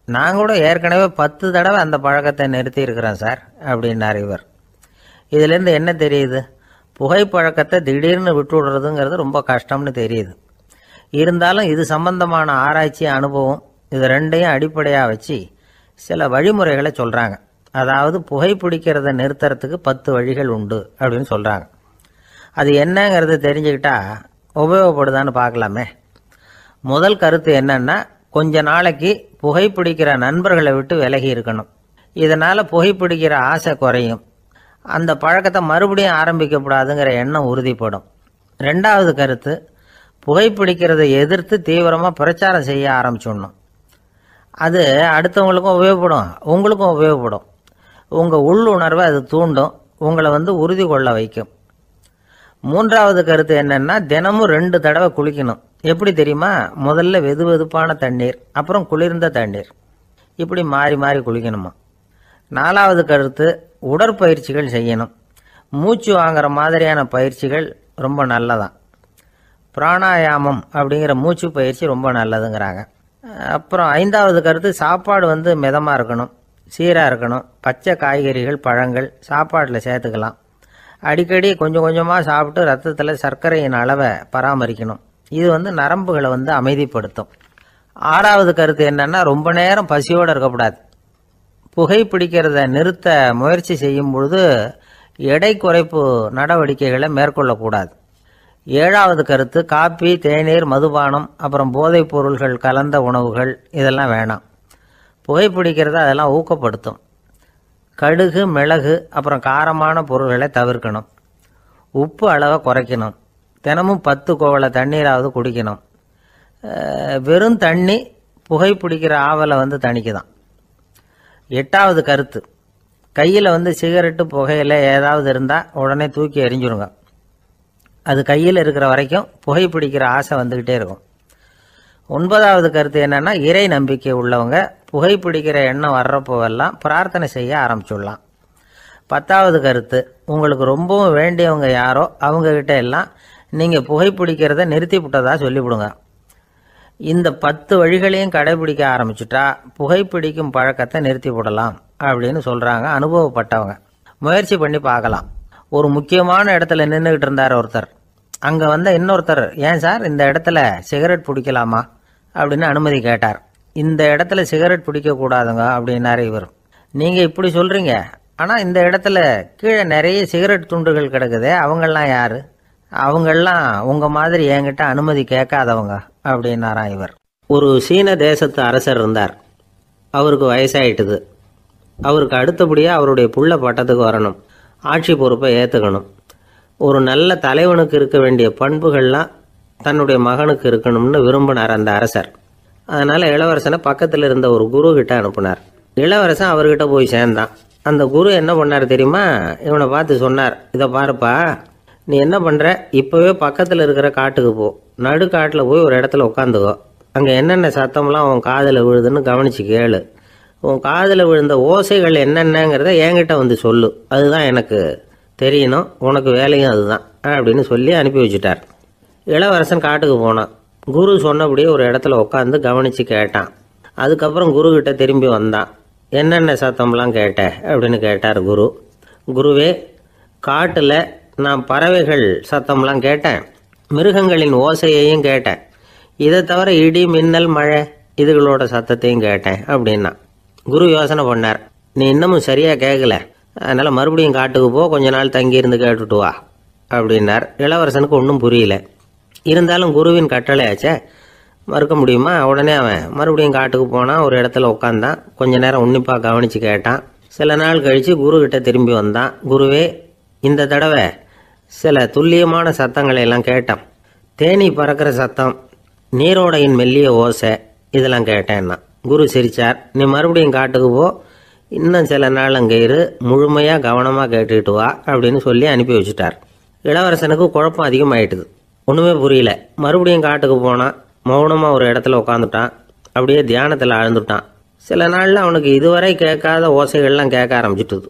நான் கூட ஏற்கனவே 10 தடவை அந்த பழக்கத்தை நிறுத்தி இருக்கிறேன் சார் அப்படின்னார் இவர். இதுலேருந்து என்ன தெரியுது? புகைப்பழக்கத்தை திடீர்னு விட்டு விடுறதுங்கிறது ரொம்ப கஷ்டம்னு தெரியுது. இருந்தாலும் இது சம்பந்தமான ஆராய்ச்சி, அனுபவம், இது ரெண்டையும் அடிப்படையாக வச்சு சில வழிமுறைகளை சொல்கிறாங்க. அதாவது புகைப்பிடிக்கிறத நிறுத்துறதுக்கு 10 வழிகள் உண்டு அப்படின்னு சொல்கிறாங்க. அது என்னங்கிறத தெரிஞ்சுக்கிட்டா உபயோகப்படுதான்னு பார்க்கலாமே. முதல் கருத்து என்னன்னா, கொஞ்ச நாளைக்கு புகைப்பிடிக்கிற நண்பர்களை விட்டு விலகி இருக்கணும். இதனால் புகைப்பிடிக்கிற ஆசை குறையும். அந்த பழக்கத்தை மறுபடியும் ஆரம்பிக்கப்படாதுங்கிற எண்ணம் உறுதிப்படும். 2வது கருத்து, புகைப்பிடிக்கிறதை எதிர்த்து தீவிரமாக பிரச்சாரம் செய்ய ஆரம்பிச்சிடணும். அது அடுத்தவங்களுக்கும் உபயோகப்படும், உங்களுக்கும் உபயோகப்படும். உங்கள் உள்ளுணர்வை அது தூண்டும், உங்களை உறுதி கொள்ள வைக்கும். மூன்றாவது கருத்து என்னன்னா, தினமும் 2 தடவை குளிக்கணும். எப்படி தெரியுமா? முதல்ல வெது வெதுப்பான தண்ணீர், அப்புறம் குளிர்ந்த தண்ணீர், இப்படி மாறி மாறி குளிக்கணுமா. 4வது கருத்து, உடற்பயிற்சிகள் செய்யணும். மூச்சு வாங்குற மாதிரியான பயிற்சிகள் ரொம்ப நல்லதான். பிராணாயாமம் அப்படிங்கிற மூச்சு பயிற்சி ரொம்ப நல்லதுங்கிறாங்க. அப்புறம் 5வது கருத்து, சாப்பாடு மிதமாக இருக்கணும், சீராக இருக்கணும். பச்சை காய்கறிகள், பழங்கள் சாப்பாட்டில் சேர்த்துக்கலாம். அடிக்கடி கொஞ்சம் கொஞ்சமாக சாப்பிட்டு ரத்தத்தில் சர்க்கரையின் அளவை பராமரிக்கணும். இது நரம்புகளை அமைதிப்படுத்தும். 6வது கருத்து என்னன்னா, ரொம்ப நேரம் பசியோடு இருக்கக்கூடாது. புகைப்பிடிக்கிறத நிறுத்த முயற்சி செய்யும் பொழுது எடை குறைப்பு நடவடிக்கைகளை மேற்கொள்ளக்கூடாது. 7வது கருத்து, காப்பி, தேநீர், மதுபானம், அப்புறம் போதைப் பொருள்கள் கலந்த உணவுகள் இதெல்லாம் வேணாம். புகைப்பிடிக்கிறத அதெல்லாம் ஊக்கப்படுத்தும். கடுகு, மிளகு, அப்புறம் காரமான பொருள்களை தவிர்க்கணும். உப்பு அளவை குறைக்கணும். தினமும் 10 கோவள தண்ணீராவது குடிக்கணும். வெறும் தண்ணி புகைப்பிடிக்கிற ஆவலை தணிக்குதான். 8வது கருத்து, கையில் சிகரெட்டு, புகையில ஏதாவது இருந்தால் உடனே தூக்கி எறிஞ்சிருங்க. அது கையில் இருக்கிற வரைக்கும் புகைப்பிடிக்கிற ஆசை வந்துக்கிட்டே இருக்கும். 9வது கருத்து என்னன்னா, இறை நம்பிக்கை உள்ளவங்க புகைப்பிடிக்கிற எண்ணம் வர்றப்போவெல்லாம் பிரார்த்தனை செய்ய ஆரம்பிச்சுடலாம். 10வது கருத்து, உங்களுக்கு ரொம்பவும் வேண்டியவங்க யாரோ அவங்கக்கிட்ட எல்லாம் நீங்கள் புகைப்பிடிக்கிறத நிறுத்தி விட்டதா சொல்லிவிடுங்க. இந்த 10 வழிகளையும் கடைபிடிக்க ஆரம்பிச்சுட்டா புகைப்பிடிக்கும் பழக்கத்தை நிறுத்தி விடலாம் அப்படின்னு சொல்கிறாங்க அனுபவப்பட்டவங்க. முயற்சி பண்ணி பார்க்கலாம். ஒரு முக்கியமான இடத்துல நின்றுக்கிட்டு இருந்தார் ஒருத்தர். அங்கே இன்னொருத்தர், ஏன் சார் இந்த இடத்துல சிகரெட் பிடிக்கலாமா அப்படின்னு அனுமதி கேட்டார். இந்த இடத்துல சிகரெட் பிடிக்கக்கூடாதுங்க அப்படின்னாரு இவர். நீங்கள் இப்படி சொல்கிறீங்க, ஆனால் இந்த இடத்துல கீழே நிறைய சிகரெட் துண்டுகள் கிடக்குதே, அவங்கெல்லாம் யார்? அவங்கெல்லாம் உங்கள் மாதிரி என்கிட்ட அனுமதி கேட்காதவங்க அப்படின்னாராம் இவர். ஒரு சீன தேசத்து அரசர் இருந்தார். அவருக்கு வயசாயிட்டுது. அவருக்கு அடுத்தபடியாக அவருடைய புள்ள பட்டத்துக்கு வரணும், ஆட்சி பொறுப்பை ஏற்றுக்கணும். ஒரு நல்ல தலைவனுக்கு இருக்க வேண்டிய பண்புகள்லாம் தன்னுடைய மகனுக்கு இருக்கணும்னு விரும்பினார் அந்த அரசர். அதனால் இளவரசனை பக்கத்தில் இருந்த ஒரு குரு கிட்ட அனுப்புனார். இளவரசன் அவர்கிட்ட போய் சேர்ந்தான். அந்த குரு என்ன பண்ணார் தெரியுமா? இவனை பார்த்து சொன்னார், இதை பாருப்பா, நீ என்ன பண்ணுற, இப்போவே பக்கத்தில் இருக்கிற காட்டுக்கு போ, நடுக்காட்டில் போய் ஒரு இடத்துல உட்காந்துக்கோ. அங்கே என்னென்ன சத்தம்லாம் உன் காதில் விழுதுன்னு கவனித்து கேளு. உன் காதில் விழுந்த ஓசைகள் என்னென்னங்கிறத என்கிட்ட சொல்லு, அதுதான் எனக்கு தெரியணும், உனக்கு வேலையும் அதுதான் அப்படின்னு சொல்லி அனுப்பி வச்சுட்டார். இளவரசன் காட்டுக்கு போனான். குரு சொன்னபடியே ஒரு இடத்துல உட்காந்து கவனித்து கேட்டான். அதுக்கப்புறம் குருக்கிட்ட திரும்பி வந்தான். என்னென்ன சத்தம்லாம் கேட்ட அப்படின்னு கேட்டார் குரு. குருவே, காட்டில் நான் பறவைகள் சத்தம்லாம் கேட்டேன், மிருகங்களின் ஓசையையும் கேட்டேன், இதை தவிர இடி, மின்னல், மழை இதுகளோட சத்தத்தையும் கேட்டேன் அப்படின்னா. குரு யோசனை பண்ணார், நீ இன்னமும் சரியாக கேட்கல, அதனால் மறுபடியும் காட்டுக்கு போ, கொஞ்ச நாள் தங்கியிருந்து கேட்டுட்டு வா அப்படின்னார். இளவரசனுக்கு ஒன்றும் புரியல. இருந்தாலும் குருவின் கட்டளையாச்சே, மறுக்க முடியுமா? உடனே அவன் மறுபடியும் காட்டுக்கு போனான். ஒரு இடத்துல உட்காந்தான். கொஞ்ச நேரம் உன்னிப்பாக கவனித்து கேட்டான். சில நாள் கழித்து குருக்கிட்ட திரும்பி வந்தான். குருவே, இந்த தடவை சில துல்லியமான சத்தங்களை எல்லாம் கேட்டான். தேனி பறக்கிற சத்தம், நீரோடையின் மெல்லிய ஓசை, இதெல்லாம் கேட்டேன்னா. குரு சிரிச்சார். நீ மறுபடியும் காட்டுக்கு போ, இன்னும் சில நாள் அங்கே இரு, முழுமையாக கவனமாக கேட்டுக்கிட்டு வா அப்படின்னு சொல்லி அனுப்பி வச்சுட்டார். இளவரசனுக்கு குழப்பம் அதிகமாயிட்டுது. ஒன்றுமே புரியல. மறுபடியும் காட்டுக்கு போனான். மௌனமாக ஒரு இடத்துல உட்காந்துட்டான். அப்படியே தியானத்தில் ஆழ்ந்துட்டான். சில நாளில் அவனுக்கு இதுவரை கேட்காத ஓசைகள்லாம் கேட்க ஆரம்பிச்சிட்டுது.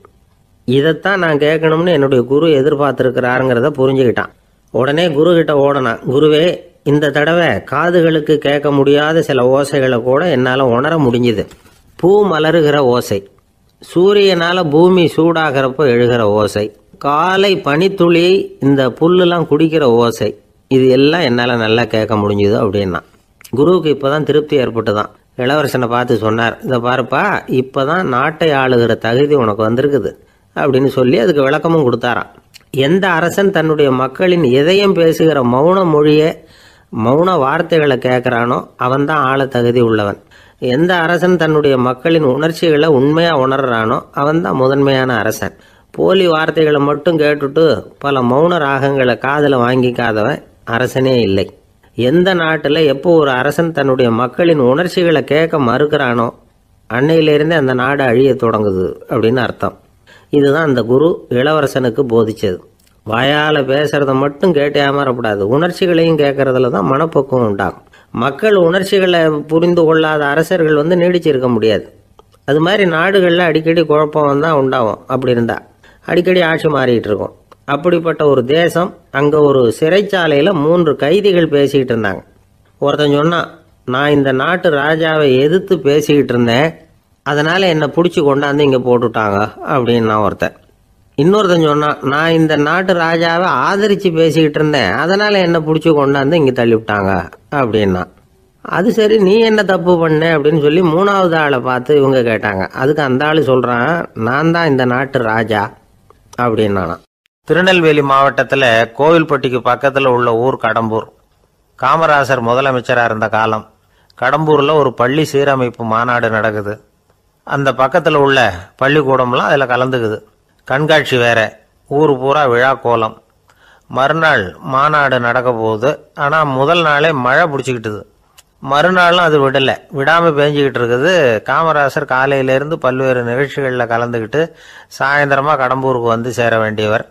இதைத்தான் நான் கேட்கணும்னு என்னுடைய குரு எதிர்பார்த்துருக்கிறாருங்கிறத புரிஞ்சுக்கிட்டான். உடனே குரு கிட்ட ஓடனான். குருவே, இந்த தடவை காதுகளுக்கு கேட்க முடியாத சில ஓசைகளை கூட என்னால் உணர முடிஞ்சுது. பூ மலருகிற ஓசை, சூரியனால் பூமி சூடாகிறப்போ எழுகிற ஓசை, காலை பனித்துளி இந்த புல்லுலாம் குடிக்கிற ஓசை, இது எல்லாம் என்னால் நல்லா கேட்க முடிஞ்சுது அப்படின்னா. குருவுக்கு இப்போ தான் திருப்தி ஏற்பட்டு தான். இளவரசனை பார்த்து சொன்னார், இதை பாருப்பா, இப்போ தான் நாட்டை ஆளுகிற தகுதி உனக்கு வந்திருக்குது அப்படின்னு சொல்லி அதுக்கு விளக்கமும் கொடுத்தாராம். எந்த அரசன் தன்னுடைய மக்களின் இதயம் பேசுகிற மௌன மொழியை, மௌன வார்த்தைகளை கேட்குறானோ அவன்தான் ஆள தகுதி உள்ளவன். எந்த அரசன் தன்னுடைய மக்களின் உணர்ச்சிகளை உண்மையாக உணர்றானோ அவன்தான் முதன்மையான அரசன். போலி வார்த்தைகளை மட்டும் கேட்டுட்டு பல மௌன ராகங்களை காதில் வாங்கிக்காதவன் அரசனே இல்லை. எந்த நாட்டில் எப்போ ஒரு அரசன் தன்னுடைய மக்களின் உணர்ச்சிகளை கேட்க மறுக்கிறானோ அன்னையிலிருந்தே அந்த நாடு அழிய தொடங்குது அப்படின்னு அர்த்தம். இதுதான் அந்த குரு இளவரசனுக்கு போதிச்சது. வாயால் பேசுறத மட்டும் கேட்டு ஏமாறக்கூடாது, உணர்ச்சிகளையும் கேட்கறதுல தான் மனப்பக்குவம் உண்டாகும். மக்கள் உணர்ச்சிகளை புரிந்து கொள்ளாத அரசர்கள் நீடிச்சிருக்க முடியாது. அது மாதிரி நாடுகளில் அடிக்கடி குழப்பம் தான் உண்டாகும். அப்படி இருந்தால் அடிக்கடி ஆட்சி மாறிக்கிட்டு இருக்கும். அப்படிப்பட்ட ஒரு தேசம், அங்கே ஒரு சிறைச்சாலையில் 3 கைதிகள் பேசிக்கிட்டு இருந்தாங்க. ஒருத்தன் சொன்னான், நான் இந்த நாட்டு ராஜாவை எதிர்த்து பேசிக்கிட்டு இருந்தேன், அதனால் என்னை பிடிச்சி கொண்டாந்து இங்கே போட்டுட்டாங்க அப்படின்னா ஒருத்தன். இன்னொருத்தன் சொன்னான், நான் இந்த நாட்டு ராஜாவை ஆதரித்து பேசிக்கிட்டு இருந்தேன், அதனால் என்னை பிடிச்சி கொண்டாந்து இங்கே தள்ளிவிட்டாங்க அப்படின்னா. அது சரி, நீ என்ன தப்பு பண்ண அப்படின்னு சொல்லி 3வது ஆளை பார்த்து இவங்க கேட்டாங்க. அதுக்கு அந்த ஆள் சொல்கிறான், நான் தான் இந்த நாட்டு ராஜா அப்படின்னானா. திருநெல்வேலி மாவட்டத்தில் கோவில்பட்டிக்கு பக்கத்தில் உள்ள ஊர் கடம்பூர். காமராசர் முதலமைச்சராக இருந்த காலம். கடம்பூரில் ஒரு பள்ளி சீரமைப்பு மாநாடு நடக்குது. அந்த பக்கத்தில் உள்ள பள்ளிக்கூடம்லாம் அதில் கலந்துக்குது. கண்காட்சி வேற, ஊர் பூரா விழா கோலம். மறுநாள் மாநாடு நடக்க போகுது. ஆனால் முதல் நாளே மழை பிடிச்சிக்கிட்டுது. மறுநாளும் அது விடாமல் பேஞ்சிக்கிட்டு இருக்குது. காமராசர் காலையிலேருந்து பல்வேறு நிகழ்ச்சிகளில் கலந்துக்கிட்டு சாயந்தரமாக கடம்பூருக்கு வந்து சேர வேண்டியவர்.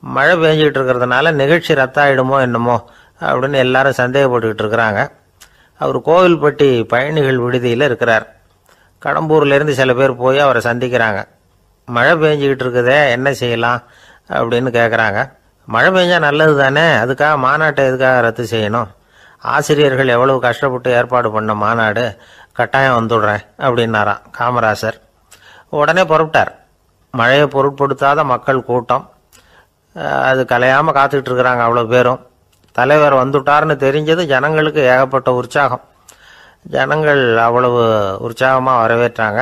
மழை பேஞ்சிக்கிட்டு இருக்கிறதுனால நிகழ்ச்சி ரத்தாயிடுமோ என்னமோ அப்படின்னு எல்லாரும் சந்தேகப்பட்டுக்கிட்டு இருக்கிறாங்க. அவர் கோவில்பட்டி பயணிகள் விடுதியில் இருக்கிறார். கடம்பூர்லேருந்து சில பேர் போய் அவரை சந்திக்கிறாங்க. மழை பெஞ்சிக்கிட்டு இருக்குதே, என்ன செய்யலாம் அப்படின்னு கேட்குறாங்க. மழை பெஞ்சா நல்லது தானே, அதுக்காக மாநாட்டை எதுக்காக ரத்து செய்யணும்? ஆசிரியர்கள் எவ்வளவு கஷ்டப்பட்டு ஏற்பாடு பண்ண மாநாடு, கட்டாயம் வந்துடுறேன் அப்படின்னாராம் காமராசர். உடனே புறப்பட்டார். மழையை பொருட்படுத்தாத மக்கள் கூட்டம், அது கலையாமல் காத்துக்கிட்டு இருக்கிறாங்க அவ்வளோ பேரும். தலைவர் வந்துட்டார்னு தெரிஞ்சது ஜனங்களுக்கு ஏகப்பட்ட உற்சாகம். ஜனங்கள் அவ்வளவு உற்சாகமாக வரவேற்றாங்க.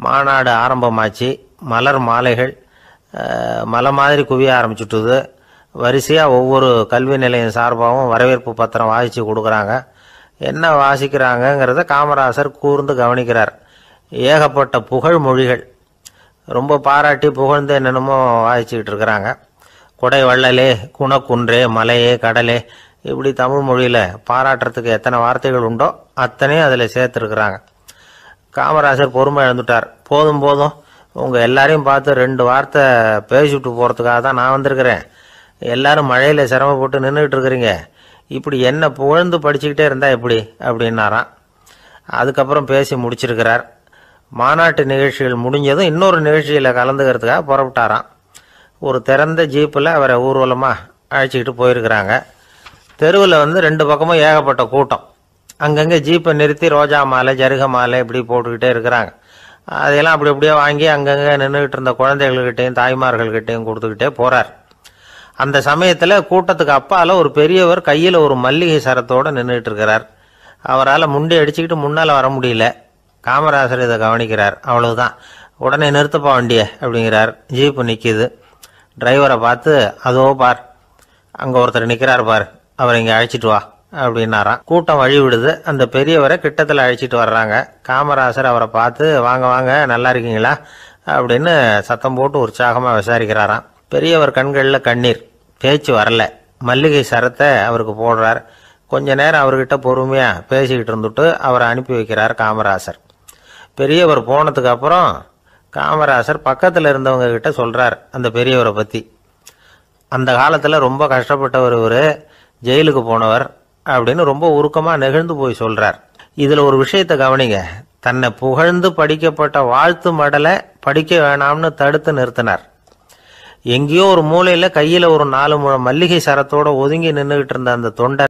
மாநாடு ஆரம்பமாச்சு. மலர் மாலைகள் மலை மாதிரி குவிய ஆரம்பிச்சுட்டுது. வரிசையாக ஒவ்வொரு கல்வி நிலையம் சார்பாகவும் வரவேற்பு பத்திரம் வாசித்து கொடுக்குறாங்க. என்ன வாசிக்கிறாங்கங்கிறத காமராசர் கூர்ந்து கவனிக்கிறார். ஏகப்பட்ட புகழ் மொழிகள், ரொம்ப பாராட்டி புகழ்ந்து என்னென்னமோ வாசிச்சுக்கிட்டு இருக்கிறாங்க. கொடை வள்ளலே, குணக்குன்றே, மலையே, கடலே, இப்படி தமிழ் மொழியில் பாராட்டுறதுக்கு எத்தனை வார்த்தைகள் உண்டோ அத்தனையும் அதில் சேர்த்துருக்குறாங்க. காமராசர் பொறுமை இழந்துட்டார். போதும் போதும், உங்கள் எல்லாரையும் பார்த்து 2 வார்த்தை பேசிவிட்டு போகிறதுக்காக தான் நான் வந்திருக்கிறேன். எல்லாரும் மழையில் சிரமப்பட்டு நின்றுட்டு இருக்கிறீங்க, இப்படி என்ன புகழ்ந்து படிச்சுக்கிட்டே இருந்தால் எப்படி அப்படின்னாராம். அதுக்கப்புறம் பேசி முடிச்சிருக்கிறார். மாநாட்டு நிகழ்ச்சிகள் முடிஞ்சதும் இன்னொரு நிகழ்ச்சியில் கலந்துக்கிறதுக்காக புறப்பட்டாராம். ஒரு திறந்த ஜீப்பில் அவரை ஊர்வலமாக அழைச்சிக்கிட்டு போயிருக்கிறாங்க. தெருவில் 2 பக்கமும் ஏகப்பட்ட கூட்டம். அங்கங்கே ஜீப்பை நிறுத்தி ரோஜா மாலை, ஜருக மாலை இப்படி போட்டுக்கிட்டே இருக்கிறாங்க. அதையெல்லாம் அப்படி அப்படியே வாங்கி அங்கங்கே நின்றுக்கிட்டு இருந்த குழந்தைகள்கிட்டையும் தாய்மார்கள்கிட்டையும் கொடுத்துக்கிட்டே போகிறார். அந்த சமயத்தில் கூட்டத்துக்கு அப்பால் ஒரு பெரியவர் கையில் ஒரு மல்லிகை சரத்தோடு நின்றுட்டு இருக்கிறார். அவரால் முண்டி அடிச்சுக்கிட்டு முன்னால் வர முடியல. காமராசர் இதை கவனிக்கிறார். அவ்வளவுதான், உடனே நிறுத்தப்பா வண்டியை அப்படிங்கிறார். ஜீப்பு நிற்கிது. டிரைவரை பார்த்து, அதோ பார், அங்கே ஒருத்தர் நிற்கிறார் பார், அவரை இங்கே அழைச்சிட்டு வா அப்படின்னாராம். கூட்டம் வழி விடுது. அந்த பெரியவரை கிட்டத்தில் அழைச்சிட்டு வர்றாங்க. காமராசர் அவரை பார்த்து, வாங்க வாங்க, நல்லா இருக்கீங்களா அப்படின்னு சத்தம் போட்டு உற்சாகமாக விசாரிக்கிறாராம். பெரியவர் கண்களில் கண்ணீர், பேச்சு வரல. மல்லிகை சரத்தை அவருக்கு போடுறார். கொஞ்ச நேரம் அவர்கிட்ட பொறுமையாக பேசிக்கிட்டு இருந்துட்டு அவரை அனுப்பி வைக்கிறார் காமராசர். பெரியவர் போனதுக்கு அப்புறம் காமராசர் பக்கத்தில் இருந்தவங்க கிட்ட சொல்கிறார் அந்த பெரியவரை பற்றி. அந்த காலத்தில் ரொம்ப கஷ்டப்பட்டவர் இவர், ஜெயிலுக்கு போனவர் அப்படின்னு ரொம்ப உருக்கமாக நெகிழ்ந்து போய் சொல்கிறார். இதில் ஒரு விஷயத்தை கவனிங்க. தன்னை புகழ்ந்து படிக்கப்பட்ட வாழ்த்து மடலை படிக்க வேணாம்னு தடுத்து நிறுத்தினார். எங்கேயோ ஒரு மூலையில் கையில் ஒரு 4 முழம் மல்லிகை சரத்தோடு ஒதுங்கி நின்றுகிட்டு இருந்த அந்த தொண்டர்